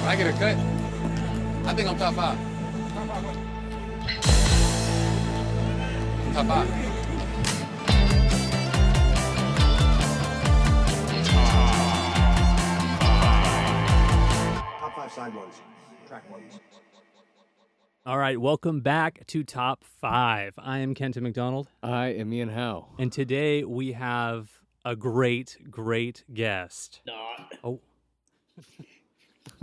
I get a cut. I think I'm top five. Top five. Top five side ones, track ones. All right, welcome back to Top 5. I am Kenton McDonald. I am Ian Howe. And today we have a great guest. Not. Oh.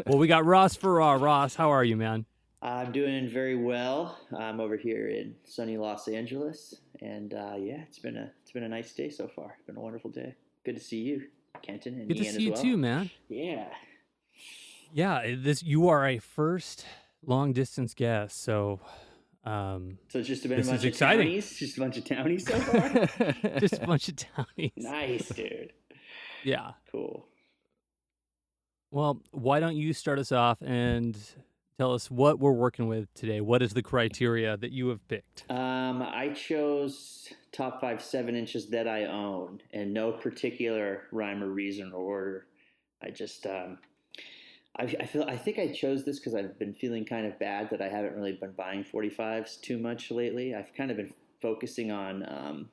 Well, we got Ross Farrar. Ross, how are you, man? I'm doing very well. I'm over here in sunny Los Angeles, and it's been a nice day so far. It's been a wonderful day. Good to see you, Kenton, and Good Ian to as see you well. too, man. Yeah. Yeah, you are a first long distance guest, so So it's just been This a bunch is exciting. of townies? Just a bunch of townies so far? just a bunch of townies. Nice, dude. Yeah. Cool. Well, why don't you start us off and tell us what we're working with today? What is the criteria that you have picked? I chose top 5 7-inches that I own, in no particular rhyme or reason or order. I just I think I chose this because I've been feeling kind of bad that I haven't really been buying 45s too much lately. I've kind of been focusing on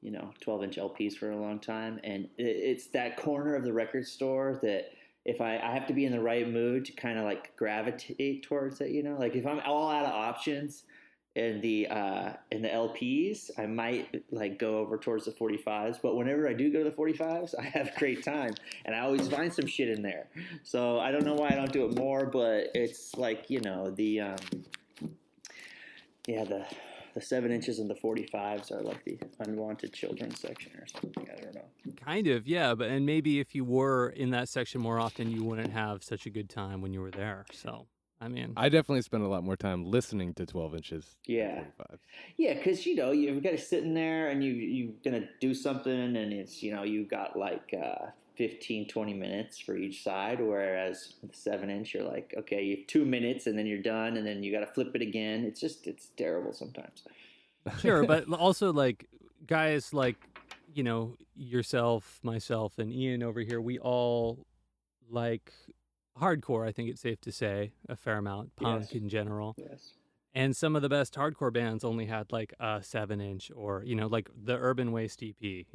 12-inch LPs for a long time, and it's that corner of the record store that if I have to be in the right mood to kind of like gravitate towards it, like if I'm all out of options in the LPs, I might like go over towards the 45s. But whenever I do go to the 45s, I have a great time, and I always find some shit in there. So I don't know why I don't do it more, but it's like the 7-inches and the 45s are like the unwanted children section or something. I don't know. Kind of, yeah. And maybe if you were in that section more often, you wouldn't have such a good time when you were there. So, I mean, I definitely spend a lot more time listening to 12 inches. Yeah. Than 45. Yeah, because, you've got to sit in there and you're going to do something, and it's, you've got like 15, 20 minutes for each side, whereas with the 7-inch, you're like, okay, you have 2 minutes and then you're done, and then you got to flip it again. It's terrible sometimes. Sure, but also like guys like, yourself, myself, and Ian over here, we all like hardcore, I think it's safe to say, a fair amount, punk Yes. in general. Yes. And some of the best hardcore bands only had like a 7-inch or, like the Urban Waste EP,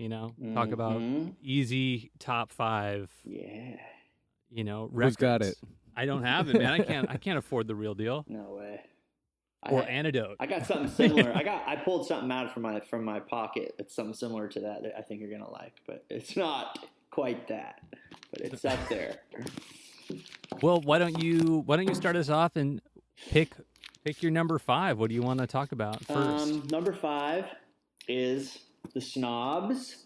talk about Mhm. easy top 5, Yeah. records. Who's got it? I don't have it, man. I can't afford the real deal. No way. Or Antidote. I got something similar. I pulled something out from my pocket that's something similar to that I think you're gonna like, but it's not quite that, but it's up there. Well, why don't you start us off and pick your number 5? What do you want to talk about first? Number 5 is the Snobs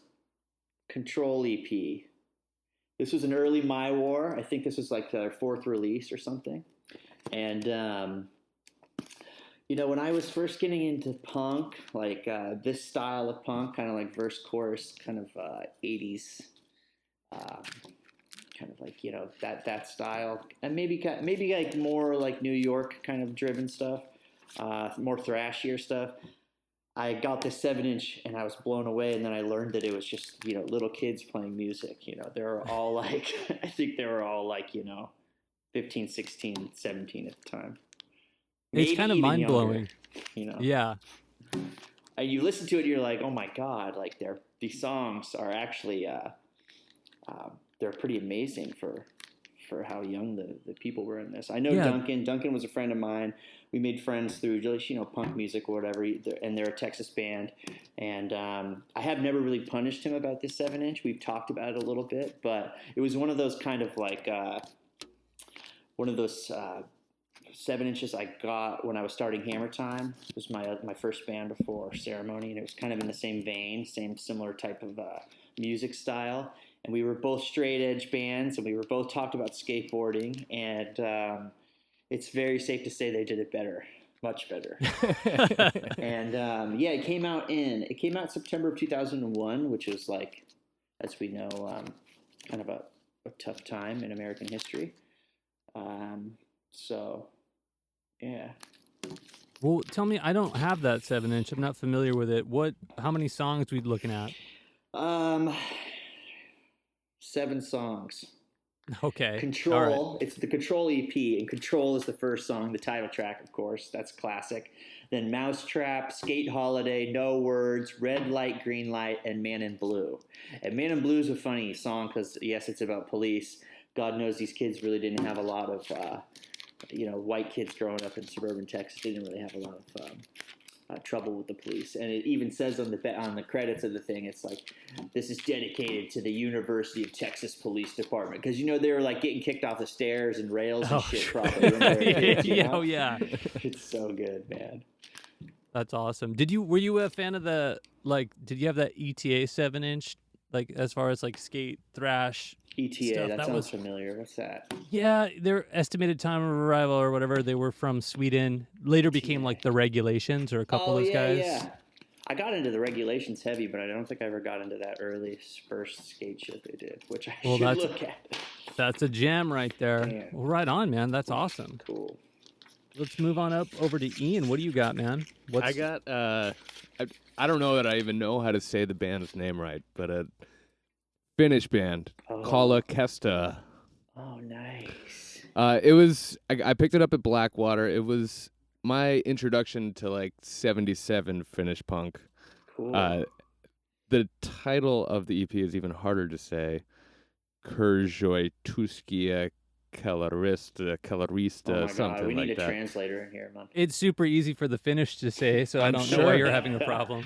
Control EP. This was an early My War. I think this was like their 4th release or something. And when I was first getting into punk, like this style of punk, kind of like verse chorus, kind of 80s, kind of like that style, and maybe like more like New York kind of driven stuff, more thrashier stuff. I got this 7-inch and I was blown away, and then I learned that it was just little kids playing music. They were all like I think they were all like 15, 16, 17 at the time. It's kind of mind blowing. Yeah. And you listen to it, and you're like, oh my god! Like these songs are actually they're pretty amazing for how young the people were in this. I know Duncan. Duncan was a friend of mine. We made friends through just punk music or whatever, and they're a Texas band. And I have never really punished him about this 7-inch. We've talked about it a little bit, but it was one of those kind of like one of those 7-inches I got when I was starting Hammer Time. It was my first band before Ceremony, and it was kind of in the same vein, similar type of music style. And we were both straight edge bands, and we were both talked about skateboarding, and it's very safe to say they did it better, much better. And it came out September of 2001, which was like, as we know, kind of a tough time in American history. So, yeah. Well, tell me, I don't have that 7-inch. I'm not familiar with it. How many songs are we looking at? 7 songs. Okay. Control, it's the Control EP, and Control is the first song, the title track, of course. That's classic. Then Mousetrap, Skate Holiday, No Words, Red Light, Green Light, and Man in Blue. And Man in Blue is a funny song because, yes, it's about police. God knows these kids really didn't have a lot of, white kids growing up in suburban Texas didn't really have a lot of trouble with the police. And it even says on the credits of the thing, it's like, this is dedicated to the University of Texas Police Department, because they were like getting kicked off the stairs and rails and shit probably when they were kids, Oh yeah, it's so good, man. that's awesome. Were you a fan of did you have that ETA 7-inch, like as far as like skate thrash ETA, stuff? that sounds familiar. What's that? Yeah, their estimated time of arrival or whatever. They were from Sweden. Later became like the Regulations or a couple of those guys. Yeah. I got into the Regulations heavy, but I don't think I ever got into that early first skate shit they did, which I should look at. That's a gem right there. Damn. Well, right on, man. That's awesome. Cool. Let's move on up over to Ian. What do you got, man? I got I don't know that I even know how to say the band's name right, but a Finnish band, Kala Kesta. Oh, nice. It was I picked it up at Blackwater. It was my introduction to like 77 Finnish punk. Cool. The title of the EP is even harder to say. Kurjoi Tuskia Kellarista, oh my something God, we like need a that. translator in here, man. It's super easy for the Finnish to say, so I I'm don't know sure. why you're having a problem.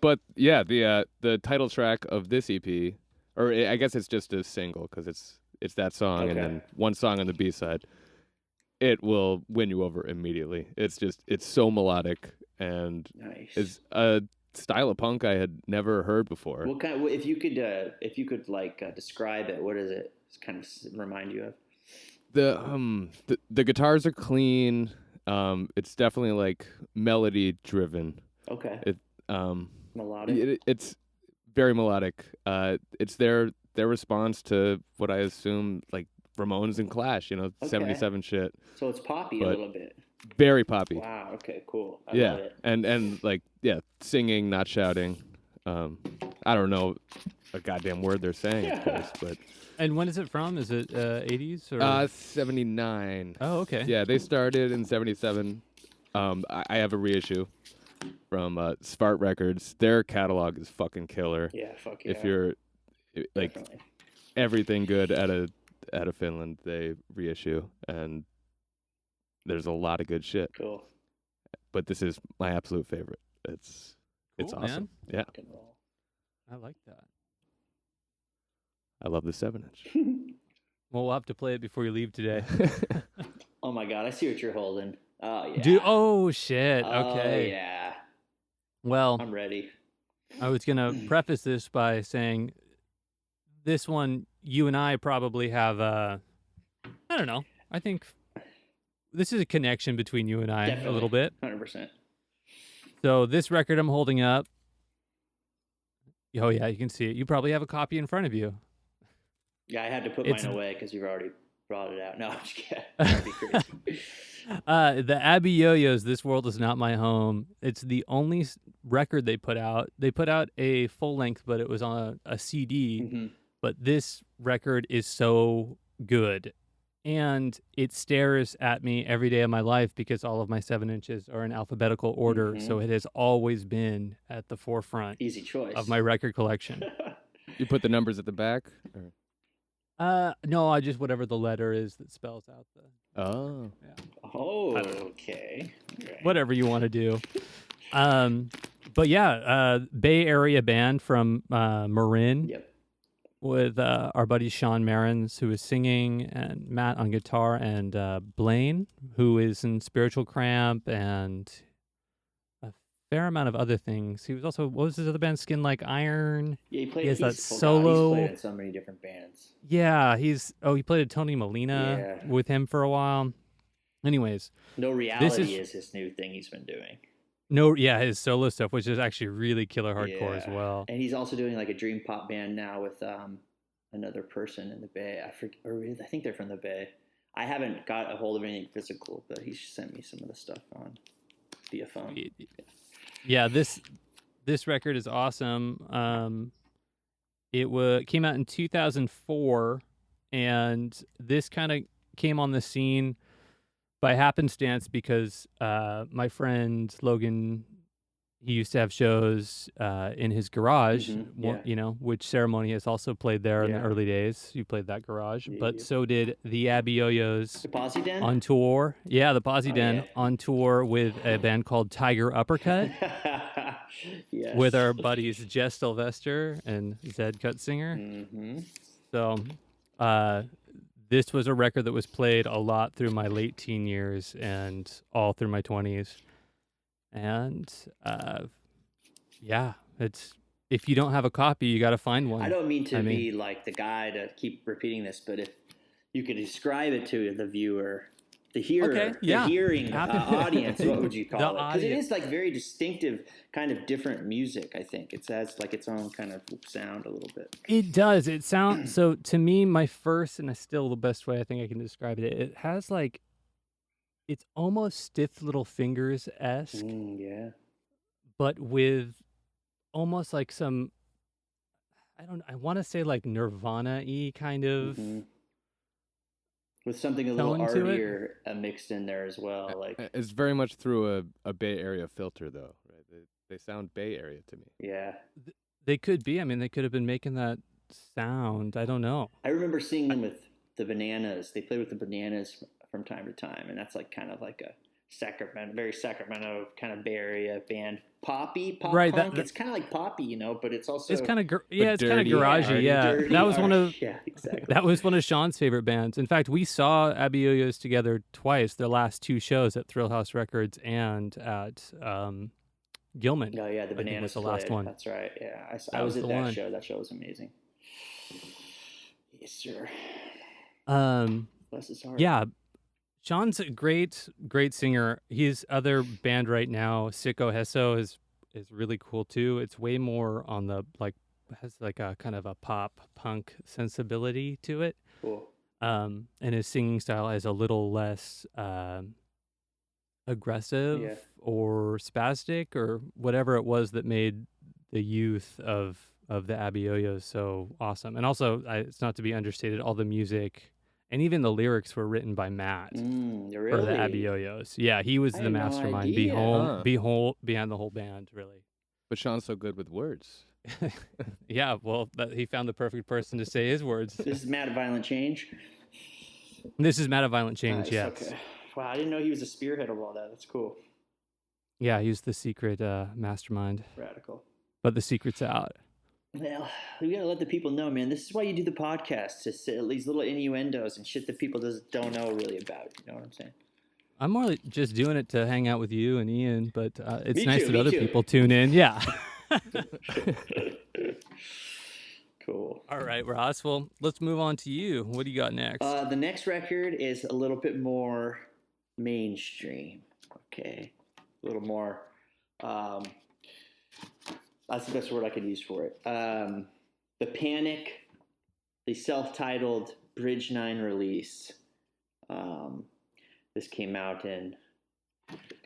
But yeah, the title track of this EP, or I guess it's just a single because it's that song and then one song on the B side. It will win you over immediately. It's so melodic and Nice. is a style of punk I had never heard before. What kind? If you could describe it, what does it kind of remind you of? The guitars are clean. It's definitely like melody driven. Okay. Melodic. It's very melodic. It's their response to what I assume like Ramones and Clash, 77 shit. So it's poppy a little bit. Very poppy. Wow. Okay. Cool. I Yeah, love it. and like singing, not shouting. I don't know a goddamn word they're saying, of course, but. And when is it from? Is it 80s or 79? Oh, okay. Yeah, they started in 77. I have a reissue from Svart Records. Their catalog is fucking killer. Yeah. Fuck yeah. If you're like Definitely. everything good out of Finland, they reissue, and there's a lot of good shit. Cool. But this is my absolute favorite. It's Cool, awesome. man. Yeah, Rock and roll. I like that. I love the 7-inch. Well, we'll have to play it before you leave today. Oh my God, I see what you're holding. Oh yeah. Dude, oh shit. Oh, Okay. yeah. Well, I'm ready. I was going to preface this by saying this one, you and I probably have, I don't know. I think this is a connection between you and I Definitely. a little bit. 100%. So this record I'm holding up. Oh, yeah, you can see it. You probably have a copy in front of you. Yeah, I had to put It's- mine away because you've already brought it out. No, I'm just kidding. That'd be crazy. The Abbey Yo-Yo's This World Is Not My Home. It's the only record they put out. They put out a full length, but it was on a CD. Mm-hmm. But this record is so good. And it stares at me every day of my life because all of my 7-inches are in alphabetical order. Mhm. So it has always been at the forefront Easy choice. of my record collection. You put the numbers at the back? Or? No, I just whatever the letter is that spells out the Oh. Oh, I don't know. okay. Right. whatever you want to do. But yeah, Bay Area band from Marin. Yep. With our buddy Sean Marins, who is singing, and Matt on guitar, and Blaine, who is in Spiritual Cramp, and a fair amount of other things. He was also, what was his other band? Skin Like Iron. Yeah, he played. He has that He's solo. played in so many different bands. Yeah, he played at Tony Molina Yeah. with him for a while. Anyways, No Reality is his new thing he's been doing. his solo stuff, which is actually really killer hardcore as Yeah. well. And he's also doing like a dream pop band now with another person in the Bay. I think they're from the Bay. I haven't got a hold of anything physical, but he sent me some of the stuff on via phone. Yeah, this record is awesome. It came out in 2004, and this kind of came on the scene by happenstance because my friend Logan, he used to have shows in his garage, which Ceremony has also played there in the early days. You played that garage, but so did the Abbey Yo-Yos The Posse Den? on tour. Yeah, the Posse Den on tour with a band called Tiger Uppercut Yes. with our buddies Jess Sylvester and Zed Cutsinger. Mm-hmm. So this was a record that was played a lot through my late teen years and all through my 20s. And it's if you don't have a copy, you got to find one. I don't mean to be like the guy to keep repeating this, but if you could describe it to the viewer, the hearer, the hearing audience, what would you call it? Because it is like very distinctive, kind of different music. I think it has like its own kind of sound a little bit. It does. It sounds so to me. My first and still the best way I think I can describe it. It has like. It's almost Stiff Little Fingers-esque, but with almost like some, I want to say like Nirvana-y kind of. With something a little artier mixed in there as well. Like it's very much through a Bay Area filter, though, right? They sound Bay Area to me. Yeah. They could be. I mean, they could have been making that sound. I don't know. I remember seeing them with the Bananas. They played with the Bananas from time to time, and that's like kind of like a very Sacramento kind of Bay Area band, pop punk. It's kind of like poppy, but it's also it's kind of it's kind of garagey. That was one of exactly. That was one of Sean's favorite bands. In fact, we saw Abbey Yo-Yos together twice. Their last two shows at Thrill House Records and at Gilman. Oh yeah, the Bananas was the played. last one. That's right. Yeah, I was at that show. That show was amazing. Yes, sir. Bless his heart. Yeah. Sean's a great singer. His other band right now, Sicko Hesso, is really cool too. It's way more on the has like a kind of a pop punk sensibility to it. Cool. And his singing style is a little less aggressive or spastic or whatever it was that made the youth of the Abbey Yo-Yos so awesome. And also, it's not to be understated, all the music. And even the lyrics were written by Matt really? for the Abbey Yo-Yos. Yeah, he was the mastermind behind the whole band, really. But Sean's so good with words. Yeah, well, he found the perfect person to say his words. This is Matt at Violent Change? This is Matt at Violent Change, nice, yes. Okay. Wow, I didn't know he was a spearhead of all that. That's cool. Yeah, he's the secret mastermind. Radical. But the secret's out. Well, we gotta let the people know, man. This is why you do the podcast, to say these little innuendos and shit that people don't know really about. You know what I'm saying? I'm more like just doing it to hang out with you and Ian, but it's nice that me other too. people tune in. Yeah. Cool. All right, Ross. Well, let's move on to you. What do you got next? The next record is a little bit more mainstream. Okay, a little more. That's the best word I could use for it. The Panic, the self-titled Bridge 9 release. This came out in,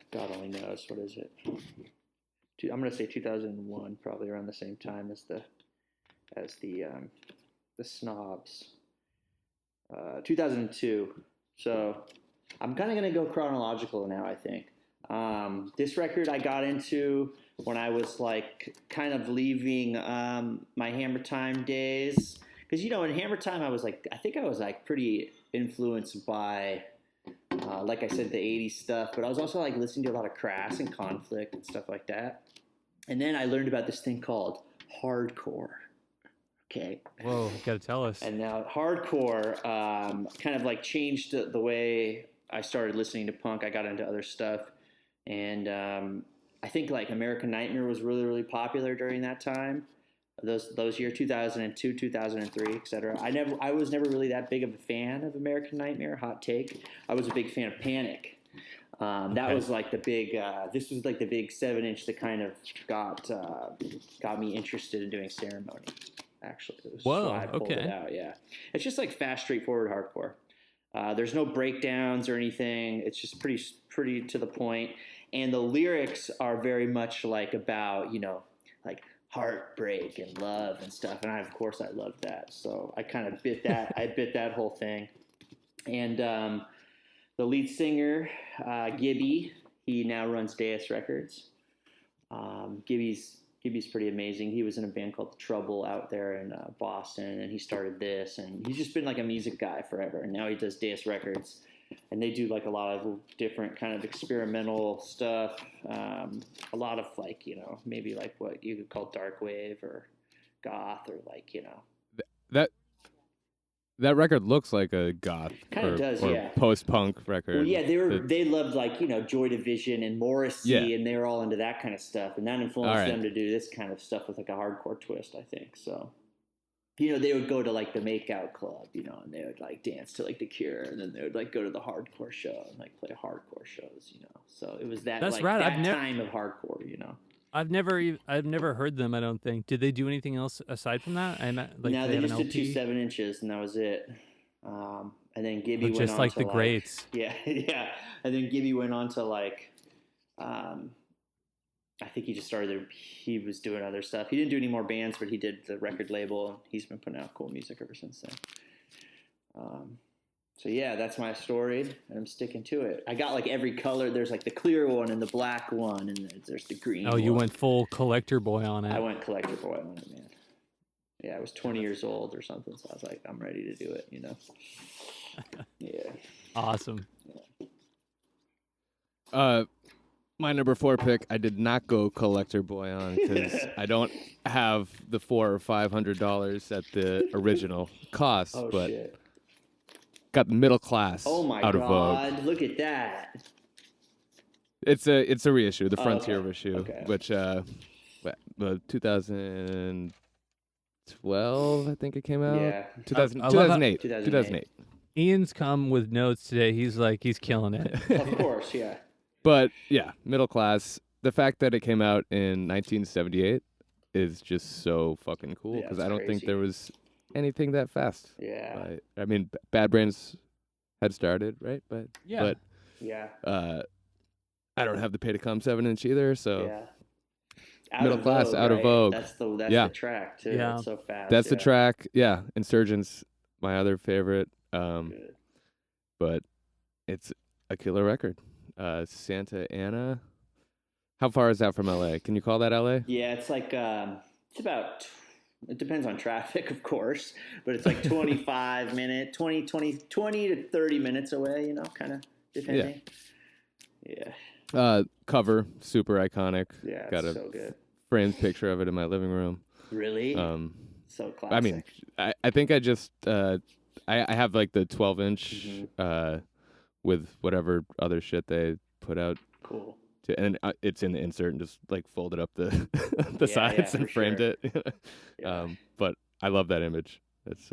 God only knows, what is it? I'm going to say 2001, probably around the same time as the Snobs. 2002. So I'm kind of going to go chronological now, I think. This record I got into when I was like kind of leaving my Hammer Time days, because in Hammer Time I was pretty influenced by like I said, the 80s stuff, but I was also like listening to a lot of Crass and Conflict and stuff like that. And then I learned about this thing called hardcore. Okay. Whoa, gotta tell us. And now hardcore kind of like changed the way I started listening to punk. I got into other stuff. And I think like American Nightmare was really, really popular during that time. Those years, 2002, 2003, etc. I was never really that big of a fan of American Nightmare. Hot take. I was a big fan of Panic. That was like the big. This was like the big 7-inch that kind of got me interested in doing Ceremony. Actually, it was why I pulled it out. Yeah, it's just like fast, straightforward hardcore. There's no breakdowns or anything. It's just pretty to the point. And the lyrics are very much like about like heartbreak and love and stuff. And of course I loved that. So I kind of bit that. I bit that whole thing. And the lead singer, Gibby, he now runs Deus Records. Gibby's pretty amazing. He was in a band called The Trouble out there in Boston, and he started this. And he's just been like a music guy forever. And now he does Deus Records. And they do like a lot of different kind of experimental stuff. A lot of like, you know, maybe like what you could call dark wave or goth or like, you know. That record looks like a goth kind of does, or yeah, post-punk record. Well, yeah, they loved like, you know, Joy Division and Morrissey, Yeah. and they were all into that kind of stuff, and that influenced them to do this kind of stuff with like a hardcore twist, I think. So, you know, they would go to like the Makeout Club, you know, and they would like dance to like The Cure, and then they would like go to the hardcore show and like play hardcore shows, you know. So it was that That's like rad. that time of hardcore, you know. I've never heard them. I don't think. Did they do anything else aside from that? Like No, they have just an did LP? 2 7-inches, and that was it. And then Gibby went Just on like to the greats. Yeah, yeah. And then Gibby went on to like, I think he was doing other stuff. He didn't do any more bands, but he did the record label, and he's been putting out cool music ever since then. So yeah, that's my story, and I'm sticking to it. I got like every color. There's like the clear one and the black one, and there's the green. Oh, you one. went full collector boy on it. I went collector boy on it, man. Yeah, I was 20 years old or something, so I was like, I'm ready to do it, you know. Yeah. Awesome. My number 4 pick, I did not go collector boy on because I don't have the $400 or $500 at the original cost, Oh but shit. got the Middle Class Oh my out of god! Vogue. Look at that. It's a reissue, the Frontier okay. issue, Okay. which 2012 I think it came out. Yeah. 2008. 2008. Ian's come with notes today. He's killing it. Of course, yeah. But yeah, Middle Class. The fact that it came out in 1978 is just so fucking cool Yeah, because it's I don't think crazy. there was anything that fast. Yeah. I mean, Bad Brains had started, right? But Yeah. Yeah. I don't have the Pay to Come 7-inch either, so Yeah. Middle Class, Out of Vogue. That's Yeah. the track too. Yeah. It's so fast. that's the yeah. track. Yeah, Insurgents, my other favorite. Good. But it's a killer record. Santa Ana. How far is that from LA? Can you call that LA? Yeah, it's like it's about. It depends on traffic, of course, but it's like 25 minutes, 20 to 30 minutes away, you know, kind of depending. Yeah. Cover, super iconic. Yeah, Got it's a so good. framed picture of it in my living room. Really? So classic. I mean, I think I just I have like the 12-inch Mm-hmm. with whatever other shit they put out, Cool. and it's in the insert and just like folded up the the Yeah, sides yeah, and for framed sure. it. Yeah. But I love that image. It's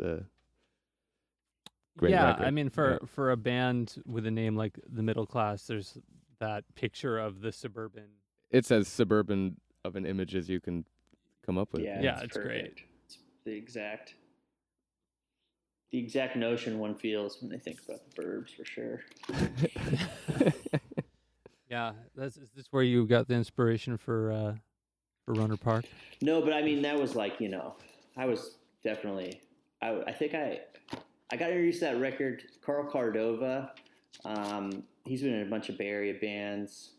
great. Yeah, record. I mean, for a band with a name like the Middle Class, there's that picture of the suburban. It's as suburban of an image as you can come up with. Yeah, it's great. perfect. It's the exact notion one feels when they think about the burbs, for sure. Yeah, is this where you got the inspiration for Runner Park? No, but I mean that was like, you know, I was definitely. I think I got introduced to that record. Carl Cordova. He's been in a bunch of Bay Area bands.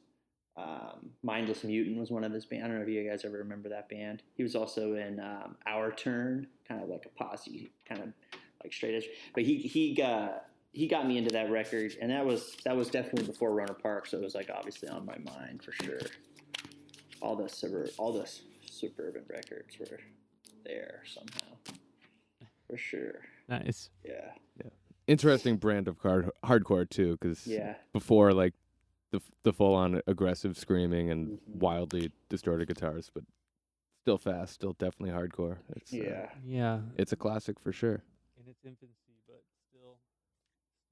Mindless Mutant was one of his bands. I don't know if you guys ever remember that band. He was also in Our Turn, kind of like a posse, kind of like straight edge. But he got me into that record, and that was definitely before Runner Park, so it was like obviously on my mind for sure. All the suburban records were there somehow, for sure. Nice. Yeah. Interesting brand of hardcore too, because Yeah. before like the full on aggressive screaming and Mhm. wildly distorted guitars, but still fast, still definitely hardcore. It's Yeah. Yeah, it's a classic for sure. in its infancy, but still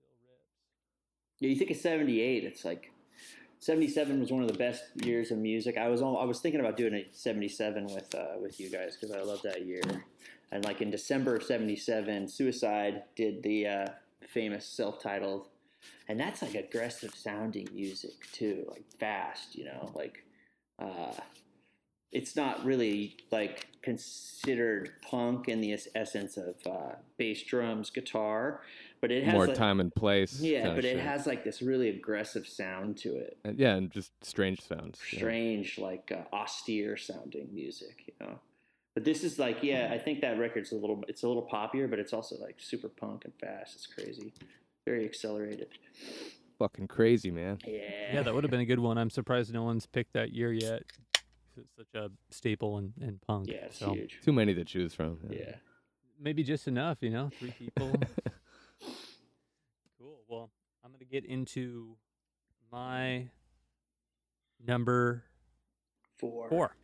rips. Yeah, you think of 78, it's like 77 was one of the best years of music. I was thinking about doing a 77 with you guys because I love that year. And like in December of 77, Suicide did the famous self-titled, and that's like aggressive sounding music too, like fast, you know, like it's not really like considered punk in the essence of bass, drums, guitar, but it has More like, time and place. yeah, kinda but it shit. has like this really aggressive sound to it. And just strange sounds. yeah. Strange, like austere sounding music, you know. But this is like, yeah, I think that record's a little poppier, but it's also like super punk and fast. It's crazy, very accelerated. Fucking crazy, man. Yeah, Yeah, that would have been a good one. I'm surprised no one's picked that year yet. 'Cause it's such a staple in punk. yeah, it's so huge. Too many to choose from. Yeah. maybe just enough, 3 people. Cool. Well, I'm gonna get into my number 4.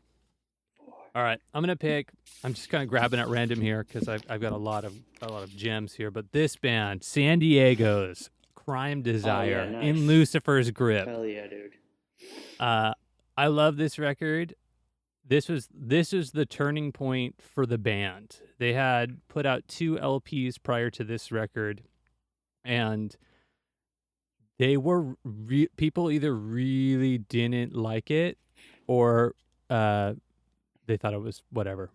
All right, I'm gonna pick. I'm just kind of grabbing at random here because I've got a lot of gems here. But this band, San Diego's Crime Desire, nice. in Lucifer's Grip. Hell yeah, dude. I love this record. This was the turning point for the band. They had put out 2 LPs prior to this record, and they were people either really didn't like it or they thought it was whatever.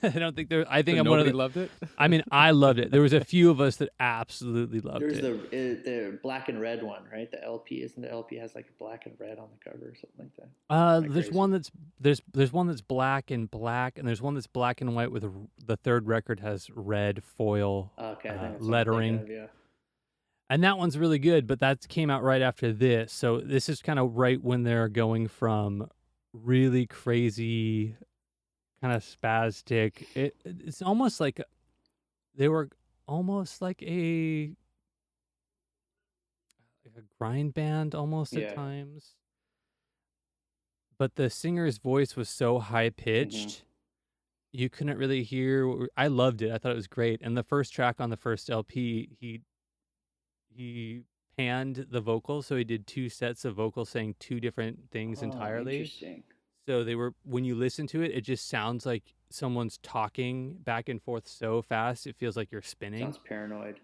I don't think there. I think So I'm one of nobody the. loved it. I mean, I loved it. There was a few of us that absolutely loved There's it. the black and red one, right? The LP, isn't the LP has like black and red on the cover or something like that? There's crazy? one that's there's one that's black, and there's one that's black and white with the third record has red foil Okay, I think that's what I'm thinking lettering. of, yeah. And that one's really good, but that came out right after this. So this is kind of right when they're going from really crazy, kind of spastic. It's almost like they were almost like a grind band almost Yeah. at times. But the singer's voice was so high pitched. You couldn't really hear. I loved it. I thought it was great. And the first track on the first LP, he panned the vocals, so he did 2 sets of vocals saying 2 different things entirely. Interesting. So they were, when you listen to it, it just sounds like someone's talking back and forth so fast it feels like you're spinning. Sounds paranoid.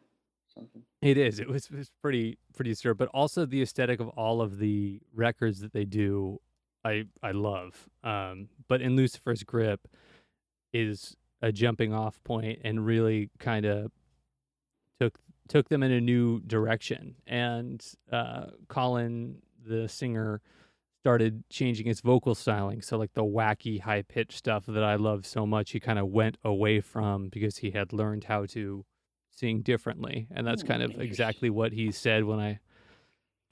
Something. It is. It was pretty disturbed, but also the aesthetic of all of the records that they do, I love. But in Lucifer's Grip is a jumping off point and really kind of took them in a new direction. And Colin, the singer, started changing his vocal styling. So like the wacky high pitched stuff that I love so much, he kind of went away from because he had learned how to sing differently. And that's kind of exactly what he said when I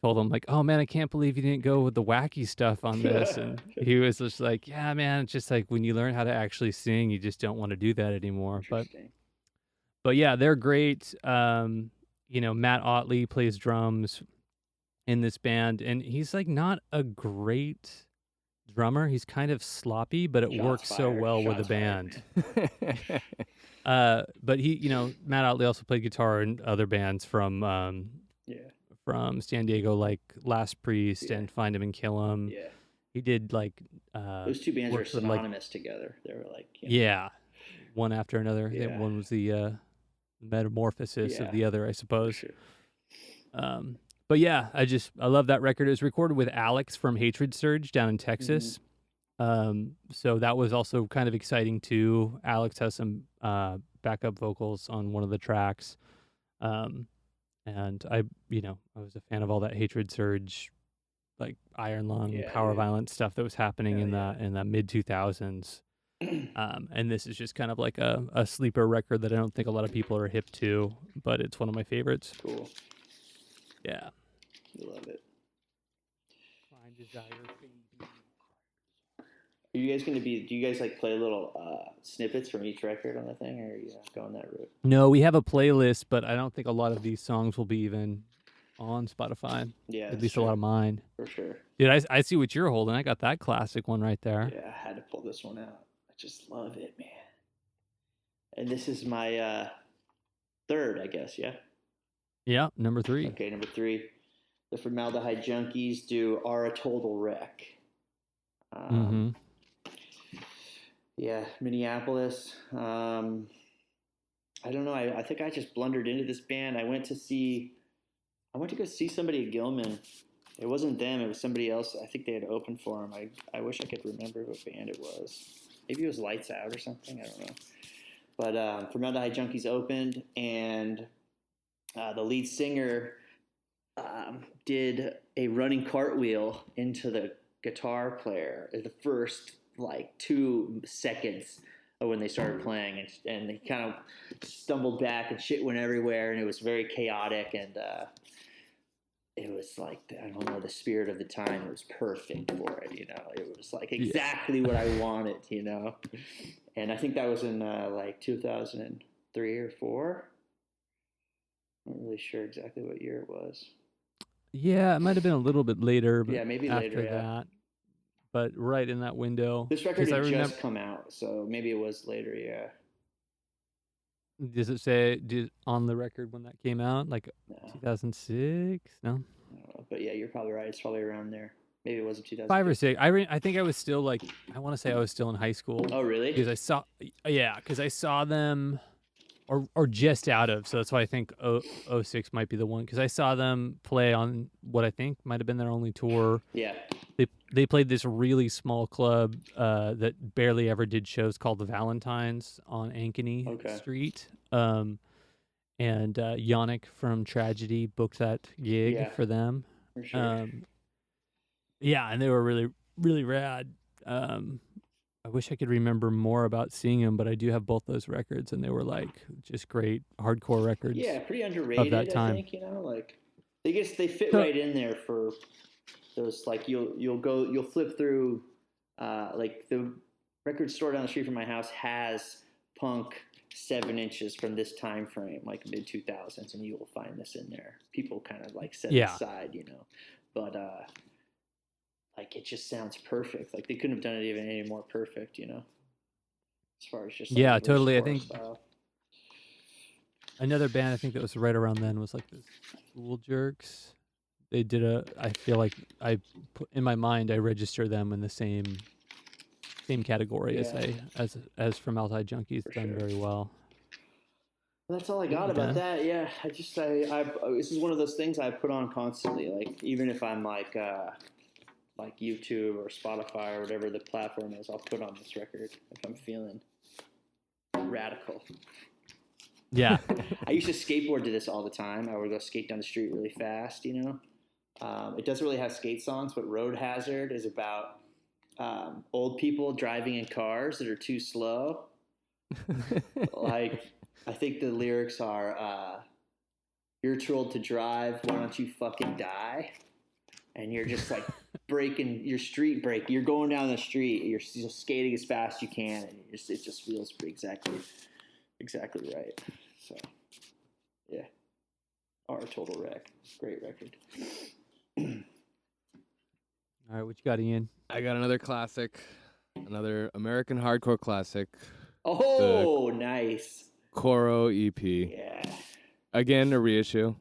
told him, like, oh man, I can't believe you didn't go with the wacky stuff on this. And he was just like, yeah, man, it's just like when you learn how to actually sing, you just don't want to do that anymore. But yeah, they're great. Matt Otley plays drums in this band, and he's like not a great drummer. He's kind of sloppy, but it works so well with the band. But Matt Otley also played guitar in other bands from San Diego, like Last Priest and Find 'Em and Kill 'Em. Yeah. He did like those 2 bands are synonymous together. They were like one after another. Yeah. One was the metamorphosis of the other, I suppose. Sure. But yeah, I love that record. It was recorded with Alex from Hatred Surge down in Texas. So that was also kind of exciting too. Alex has some backup vocals on one of the tracks. And I was a fan of all that Hatred Surge, like Iron Lung, Power Violence stuff that was happening in the mid 2000s. And this is just kind of like a sleeper record that I don't think a lot of people are hip to, but it's one of my favorites. Cool. Yeah. You love it. Crime Desire. Are you guys do you guys like play little snippets from each record on the thing, or are you going that route? No, we have a playlist, but I don't think a lot of these songs will be even on Spotify. Yeah. At least a lot of mine. For sure. Dude, I see what you're holding. I got that classic one right there. Yeah, I had to pull this one out. I just love it, man. And this is my third, I guess, yeah? Yeah, number 3. Okay, number 3. The Formaldehyde Junkies do Are a Total Wreck. Yeah, Minneapolis. I don't know. I think I just blundered into this band. I went to go see somebody at Gilman It wasn't them. It was somebody else. I think they had opened for them. I wish I could remember what band it was. Maybe it was Lights Out or something. I don't know. But Formaldehyde Junkies opened, and the lead singer did a running cartwheel into the guitar player in the first 2 seconds of when they started playing, and they kind of stumbled back and shit went everywhere, and it was very chaotic, and it was I don't know, the spirit of the time. It was perfect for it, It was exactly what I wanted, And I think that was in 2003 or 4. I'm not really sure exactly what year it was. Yeah, it might have been a little bit later. But Yeah, maybe after later, yeah. that. But right in that window. This record 'cause I had remember, just come out, so maybe it was later, yeah. does it say on the record when that came out? No. 2006? No? I don't know, but yeah, you're probably right. It's probably around there. Maybe it wasn't 2000. 5 or 6. I think I was still I want to say I was still in high school. Oh, really? Because I saw them, or just out of. So that's why I think 06 might be the one. Because I saw them play on what I think might have been their only tour. Yeah. They played this really small club that barely ever did shows called the Valentines on Ankeny Street. And Yannick from Tragedy booked that gig for them. For sure. Yeah, and they were really, really rad. I wish I could remember more about seeing them, but I do have both those records, and they were just great hardcore records. Yeah, pretty underrated. Of that time. I think they fit right in there for those. You'll flip through. The record store down the street from my house has punk 7 inches from this time frame, mid 2000s, and you will find this in there. People kind of set it aside, but it just sounds perfect. They couldn't have done it even any more perfect, as far as just totally. I think style. another band I think that was right around then was the School Jerks. They did I feel like in my mind I register them in the same category as Formaldehyde Junkies. Done very well. That's all I got about that. Yeah, I this is one of those things I put on constantly. Even if I'm YouTube or Spotify or whatever the platform is, I'll put on this record if I'm feeling radical. Yeah. I used to skateboard to this all the time. I would go skate down the street really fast, It doesn't really have skate songs, but Road Hazard is about old people driving in cars that are too slow. I think the lyrics are, you're told to drive, why don't you fucking die? And you're just breaking your street break. You're going down the street. You're skating as fast as you can, and it just feels exactly right. So, yeah. Total wreck. Great record. All right, what you got, Ian? I got another classic, another American hardcore classic. Oh, nice. Coro EP. Yeah. Again, a reissue.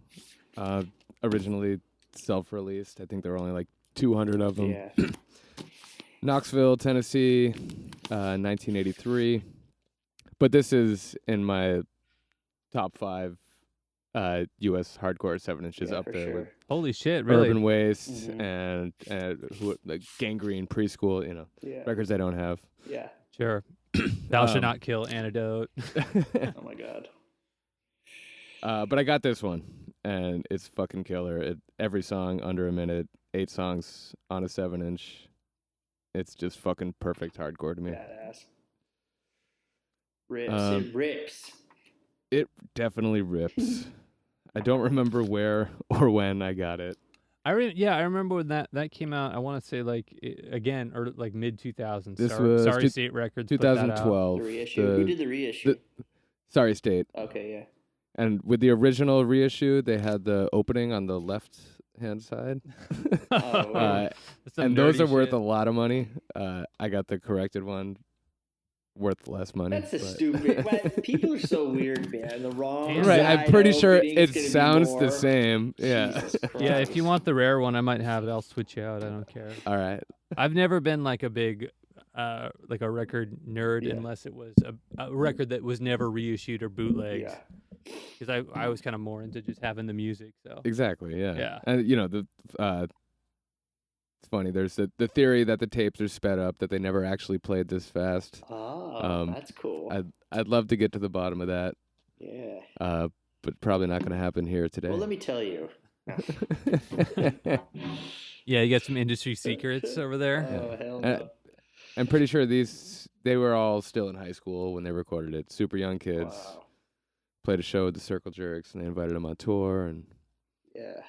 Originally self-released. I think there were only 200 of them. Yeah. Knoxville, Tennessee, 1983. But this is in my top 5 U.S. hardcore 7 inches up there with Holy shit, really? Urban Waste and Gangrene Preschool, records I don't have. Yeah. Sure. Thou Should Not Kill, Antidote. Oh my god. But I got this one, and it's fucking killer. Every song under a minute, 8 songs on a 7-inch. It's just fucking perfect hardcore to me. Badass. Rips. It rips. It definitely rips. I don't remember where or when I got it. I remember when that came out. I want to say again or mid 2000s. This was Sorry State Records. 2012. The reissue. Who did the reissue? Sorry State. Okay, yeah. And with the original reissue, they had the opening on the left hand side. And those are worth a lot of money. I got the corrected one. Worth less money. That's stupid. People are so weird, man. The wrong right. I'm pretty sure opening it sounds the same. Yeah. Yeah. If you want the rare one, I might have it. I'll switch you out. I don't care. All right. I've never been a big, a record nerd unless it was a record that was never reissued or bootlegged. Yeah. Because I was kind of more into just having the music. So exactly. Yeah. Yeah. And It's funny. There's the theory that the tapes are sped up, that they never actually played this fast. Oh, that's cool. I'd love to get to the bottom of that. Yeah. But probably not going to happen here today. Well, let me tell you. Yeah, you got some industry secrets over there. Oh, hell no. I'm pretty sure they were all still in high school when they recorded it. Super young kids. Wow. Played a show with the Circle Jerks, and they invited them on tour. And Yeah.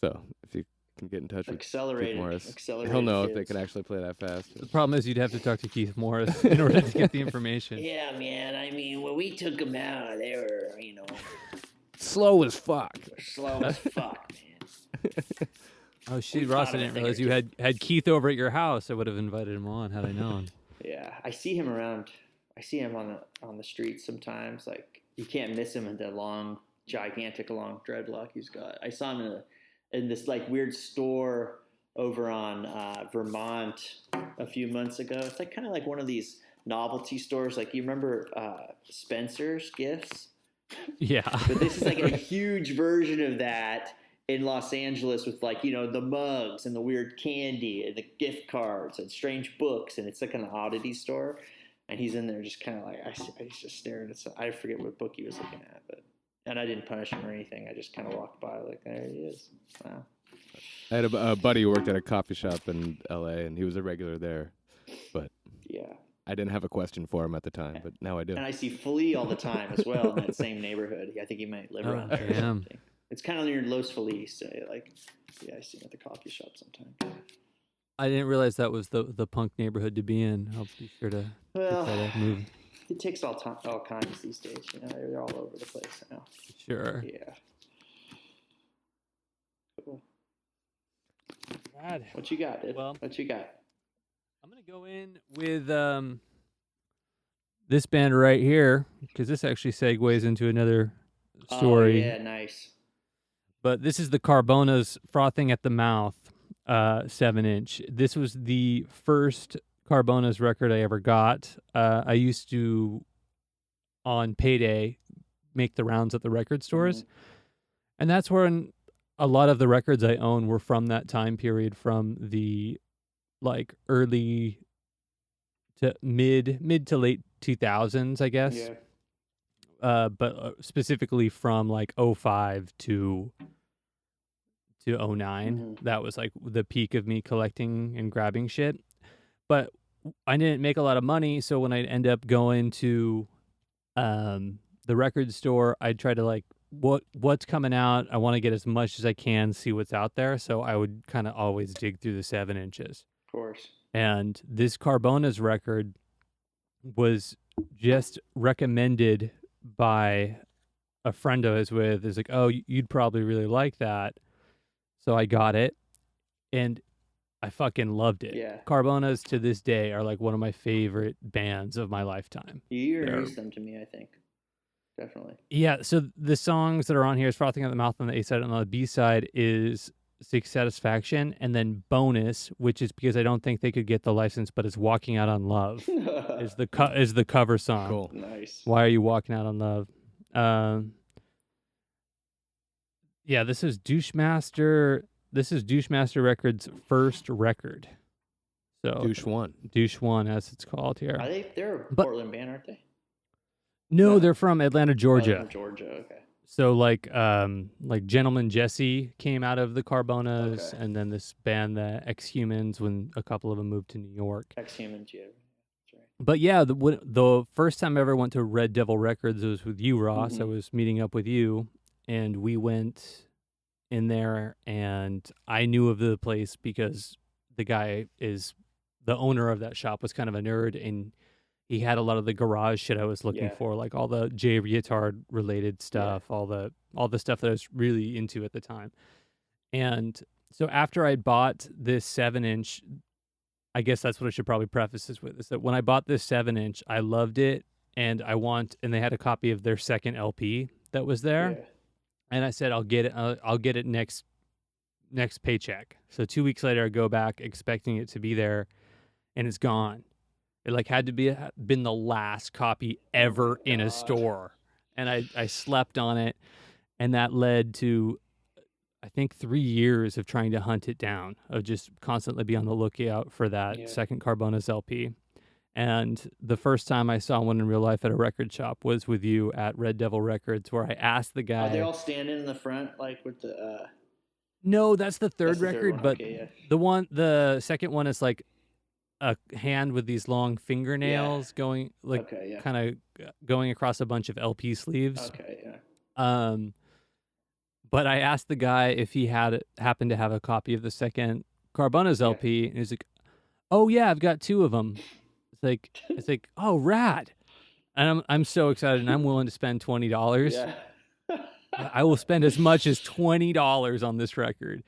so if you can get in touch with Accelerated. Keith Morris, Accelerated he'll know if kids. they can actually play that fast. The problem is you'd have to talk to Keith Morris in order to get the information. Yeah, man. I mean, when we took them out, they were, Slow as fuck. slow as fuck, man. Oh shit, We Ross! taught I him a didn't thing realize or you two. had Keith over at your house. I would have invited him on had I known. Yeah, I see him around. I see him on the streets sometimes. Like you can't miss him in the long, gigantic, long dreadlock he's got. I saw him in this like weird store over on Vermont a few months ago. It's like kind of like one of these novelty stores. Like you remember Spencer's Gifts, Yeah. but this is like a huge version of that in Los Angeles with like, the mugs and the weird candy and the gift cards and strange books. And it's like an oddity store. And he's in there just kind of like, he's just staring at I forget what book he was looking at, and I didn't punish him or anything. I just kind of walked by like, there he is. Wow. I had a buddy who worked at a coffee shop in L.A., and he was a regular there. But Yeah. I didn't have a question for him at the time, but now I do. And I see Flea all the time as well in that same neighborhood. I think he might live Oh, around there or damn. something. It's kind of near Los Feliz. So I see him at the coffee shop sometimes. I didn't realize that was the punk neighborhood to be in. I'll be sure to Well, try to move. it takes all kinds these days. They're all over the place now. Sure. Yeah. Cool. Rad. What you got, dude? Well- What you got? I'm gonna go in with this band right here because this actually segues into another story. Oh, yeah, nice. But this is the Carbona's Frothing at the Mouth 7-inch. This was the first Carbona's record I ever got. I used to, on payday, make the rounds at the record stores. And that's when a lot of the records I own were from that time period, from the like early to mid to late 2000s, I guess. Yeah. But specifically from like 05 to 09. That was like the peak of me collecting and grabbing shit. But I didn't make a lot of money, so when I'd end up going to the record store, I'd try to like what's coming out. I want to get as much as I can, see what's out there. So I would kind of always dig through the 7 inches. Of course. And this Carbona's record was just recommended by a friend I was with. Is like, oh, you'd probably really like that. So I got it, and I fucking loved it. Yeah. Carbonas to this day are like one of my favorite bands of my lifetime. You introduced them to me, I think. Definitely. Yeah, so the songs that are on here is Frothing at the Mouth on the A side, and on the B side is Seek Satisfaction, and then Bonus, which is because I don't think they could get the license, but it's Walking Out on Love is the cover song. Cool. Nice. Why Are You Walking Out on Love? Yeah, this is Douchemaster. This is Douchemaster Records' first record. So Douche One. Douche One, as it's called here. They're a But- Portland band, aren't they? No, they're from Atlanta, Georgia. Oh, Georgia, okay. So like Gentleman Jesse came out of the Carbonas, Okay. and then this band, the Ex-Humans, when a couple of them moved to New York. Ex-Humans, yeah. That's right. But yeah, the first time I ever went to Red Devil Records was with you, Ross. I Mhm. was meeting up with you, and we went in there, and I knew of the place because the guy is the owner of that shop, was kind of a nerd, and he had a lot of the garage shit I was looking Yeah. for, like all the J Retard related stuff, all the stuff that I was really into at the time. And so after I bought this 7-inch, I guess that's what I should probably preface this with, is that when I bought this 7-inch, I loved it, and and they had a copy of their second LP that was there. Yeah. And I said, I'll get it. I'll get it next paycheck. So 2 weeks later, I go back expecting it to be there, and it's gone. It like had to been the last copy ever in a God. store, and I slept on it, and that led to I think 3 years of trying to hunt it down, of just constantly be on the lookout for that Yeah. second Carbonas LP. And the first time I saw one in real life at a record shop was with you at Red Devil Records, where I asked the Are they guy. all standing in the front, like with the? No, that's the third That's the third record, one. but Okay, yeah. the second one is like a hand with these long fingernails going like Okay, yeah. kind of going across a bunch of LP sleeves. Okay, yeah. But I asked the guy if he happened to have a copy of the second Carbonas LP, and he's like, "Oh yeah, I've got 2 of them." It's like, "Oh, rad!" And I'm so excited, and I'm willing to spend $20. Yeah. I will spend as much as $20 on this record,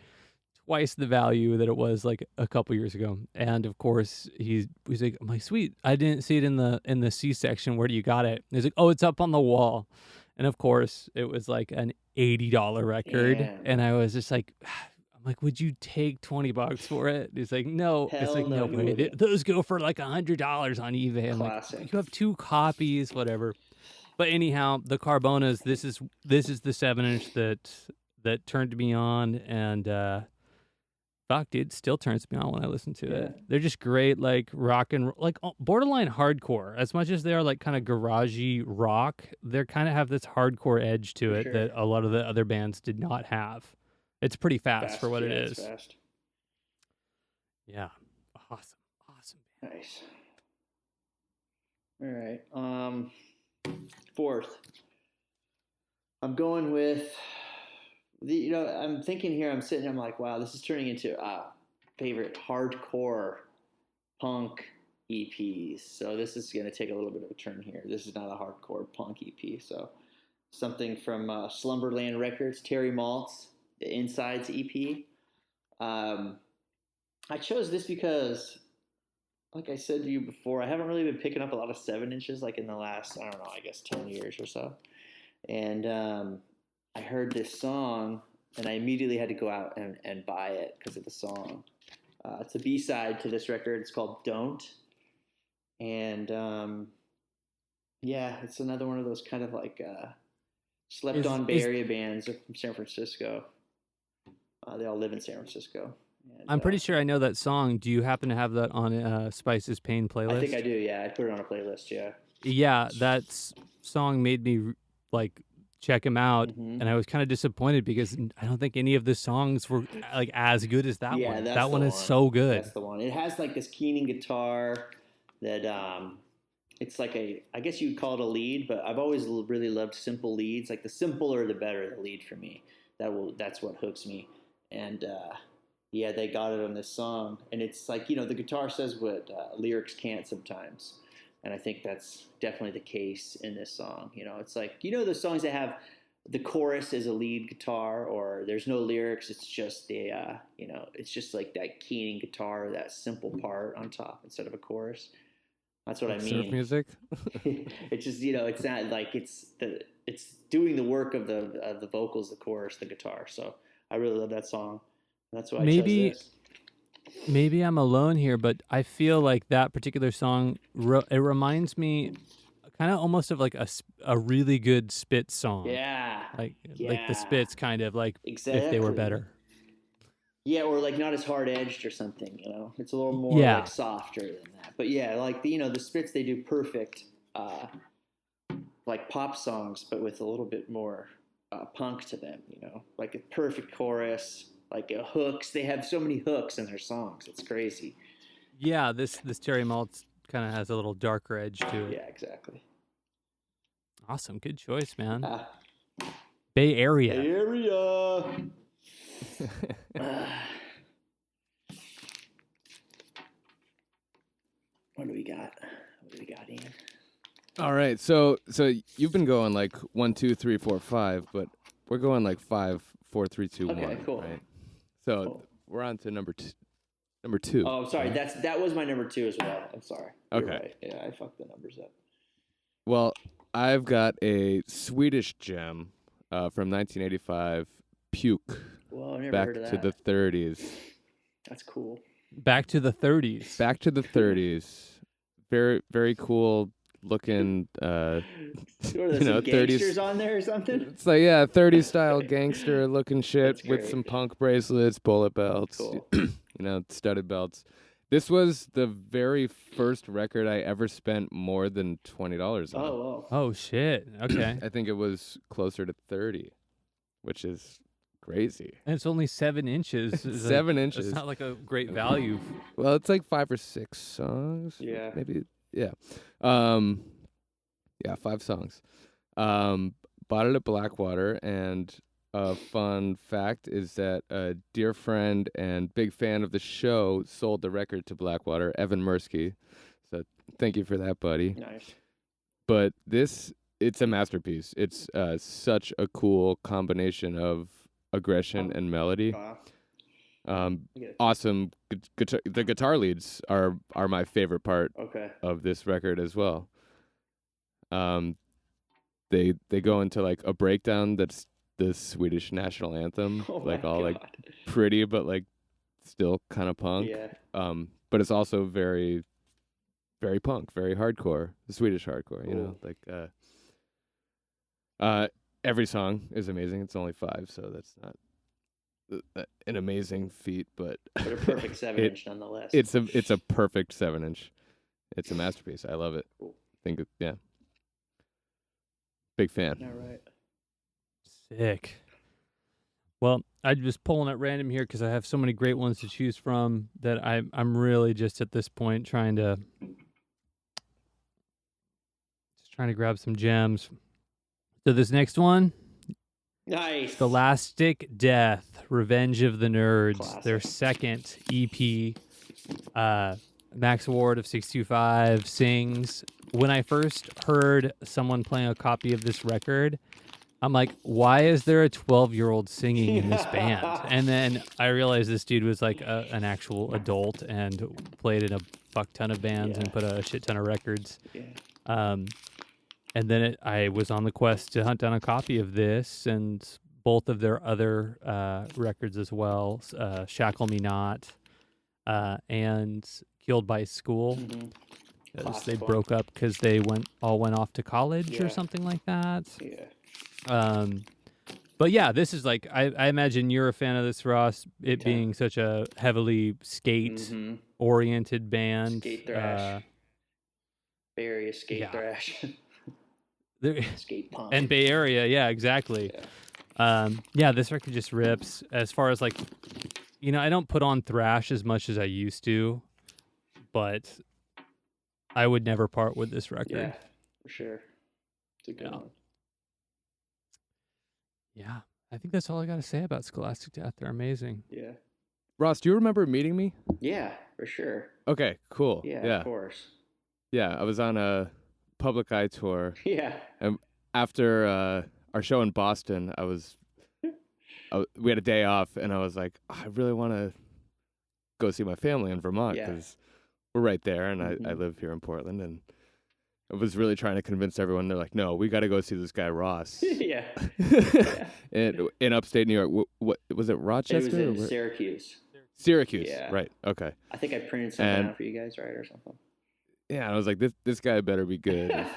twice the value that it was like a couple years ago. And of course, he's like, "I'm like, sweet. I didn't see it in the C section. Where do you got it?" And he's like, "Oh, it's up on the wall." And of course, it was like an $80 record, Damn. and I was just like, I'm like, "Would you take $20 for it?" He's like, "No." It's Hell like, no, "No he way. wouldn't. Those go for like $100 on eBay." I'm like, Classic. "You have 2 copies, whatever." But anyhow, the Carbonas. This is the 7-inch that turned me on, and fuck, dude, still turns me on when I listen to it. They're just great, like rock and like borderline hardcore. As much as they're like kind of garagey rock, they kind of have this hardcore edge to it that a lot of the other bands did not have. It's pretty fast for what it is. It's fast. Yeah, awesome. Nice. All right. Fourth, I'm going with I'm thinking here. I'm sitting. I'm like, wow, this is turning into favorite hardcore punk EPs. So this is going to take a little bit of a turn here. This is not a hardcore punk EP. So something from Slumberland Records, Terry Maltz, the Insides EP. I chose this because, like I said to you before, I haven't really been picking up a lot of 7-inches like in the last, I don't know, I guess 10 years or so. And I heard this song, and I immediately had to go out and buy it because of the song. It's a B-side to this record. It's called Don't. And, yeah, it's another one of those kind of like slept-on Bay Area bands from San Francisco. They all live in San Francisco. And, I'm pretty sure I know that song. Do you happen to have that on Spice's Pain playlist? I think I do, yeah. I put it on a playlist, yeah. Yeah, that song made me like check him out, and I was kind of disappointed because I don't think any of the songs were like as good as that one. That one is so good. That's the one. It has like this keening guitar that it's like I guess you'd call it a lead, but I've always really loved simple leads. Like the simpler the better the lead for me. That's what hooks me. And yeah, they got it on this song, and it's like the guitar says what lyrics can't sometimes. And I think that's definitely the case in this song. It's like, the songs that have the chorus as a lead guitar, or there's no lyrics. It's just it's just like that keening guitar, that simple part on top instead of a chorus. That's what I mean. Surf music. It's just, it's not like it's doing the work of the vocals, the chorus, the guitar. So I really love that song. That's why I chose this. Maybe I'm alone here, but I feel like that particular song, it reminds me kind of almost of like a really good Spitz song. Yeah. Like the Spitz kind of like if they were better. Yeah, or like not as hard-edged or something, It's a little more like softer than that. But yeah, like the Spitz, they do perfect like pop songs, but with a little bit more punk to them, Like a perfect chorus. Like hooks, they have so many hooks in their songs. It's crazy. Yeah, this Terry Maltz kind of has a little darker edge to it. Yeah, exactly. Awesome, good choice, man. Bay Area. Bay Area. What do we got? Ian? All right, so you've been going like 1, 2, 3, 4, 5, but we're going like 5, 4, 3, 2, 1. Okay, cool. Right? So we're on to number two. Oh, sorry. That was my number 2 as well. I'm sorry. You're Okay. right. Yeah, I fucked the numbers up. Well, I've got a Swedish gem from 1985, Puke. Well, I never Back heard of that. to the 30s. That's cool. Back to the 30s. Back to the 30s. Very, very cool, looking, What are those, you know, some 30s. gangsters on there or something? It's like, yeah, 30s style gangster looking shit That's with great. some punk bracelets, bullet belts, Cool. you know, studded belts. This was the very first record I ever spent more than $20 on. Oh, wow. Oh shit. Okay. I think it was closer to 30, which is crazy. And it's only 7 inches. It's 7 like, inches. It's not like a great value. Well, it's like 5 or 6 songs. Yeah. Maybe. Yeah. Yeah, 5 songs. Bought it at Blackwater, and a fun fact is that a dear friend and big fan of the show sold the record to Blackwater, Evan Mursky. So thank you for that, buddy. Nice. But it's a masterpiece. It's such a cool combination of aggression and melody. Wow. Awesome guitar. The guitar leads are my favorite part Okay. of this record as well. They go into like a breakdown that's the Swedish national anthem, Oh like my all like God. pretty but like still kind of punk. Yeah. But it's also very, very punk, very hardcore, the Swedish hardcore. You know, like every song is amazing. It's only 5, so that's not an amazing feat, but But a perfect 7-inch nonetheless. it's a perfect 7-inch. It's a masterpiece. I love it. Cool. Yeah. Big fan. All right. Sick. Well, I'm just pulling at random here because I have so many great ones to choose from that I'm really just at this point trying to grab some gems. So this next one, Nice. Scholastic Death, Revenge of the Nerds, Classic. their second EP. Max Award of 625 sings. When I first heard someone playing a copy of this record, I'm like, why is there a 12-year-old singing in this band? And then I realized this dude was like an actual adult and played in a fuck ton of bands and put a shit ton of records. Yeah. And then I was on the quest to hunt down a copy of this and both of their other records as well, Shackle Me Not and Killed by School. Mm-hmm. They broke up because they all went off to college or something like that. Yeah. But yeah, this is like I imagine you're a fan of this, Ross. It being such a heavily skate-oriented band. Skate thrash. Bay Area skate thrash. Skate punk. And Bay Area, yeah, exactly. Yeah, this record just rips. As far as like, you know, I don't put on thrash as much as I used to, but I would never part with this record. Yeah, for sure. It's a good one. Yeah, I think that's all I got to say about Scholastic Death. They're amazing. Yeah. Ross, do you remember meeting me? Yeah, for sure. Okay, cool. Yeah, of course. Yeah, I was on a Public Eye tour. Yeah. And after our show in Boston, we had a day off, and I was like, I really want to go see my family in Vermont because we're right there, and I live here in Portland, and I was really trying to convince everyone. They're like, no, we got to go see this guy Ross. Yeah. in upstate New York. What was it, Rochester? It was in Syracuse. Syracuse, Yeah. Right, okay. I think I printed something out for you guys, right, or something. Yeah, I was like, this guy better be good. Yeah,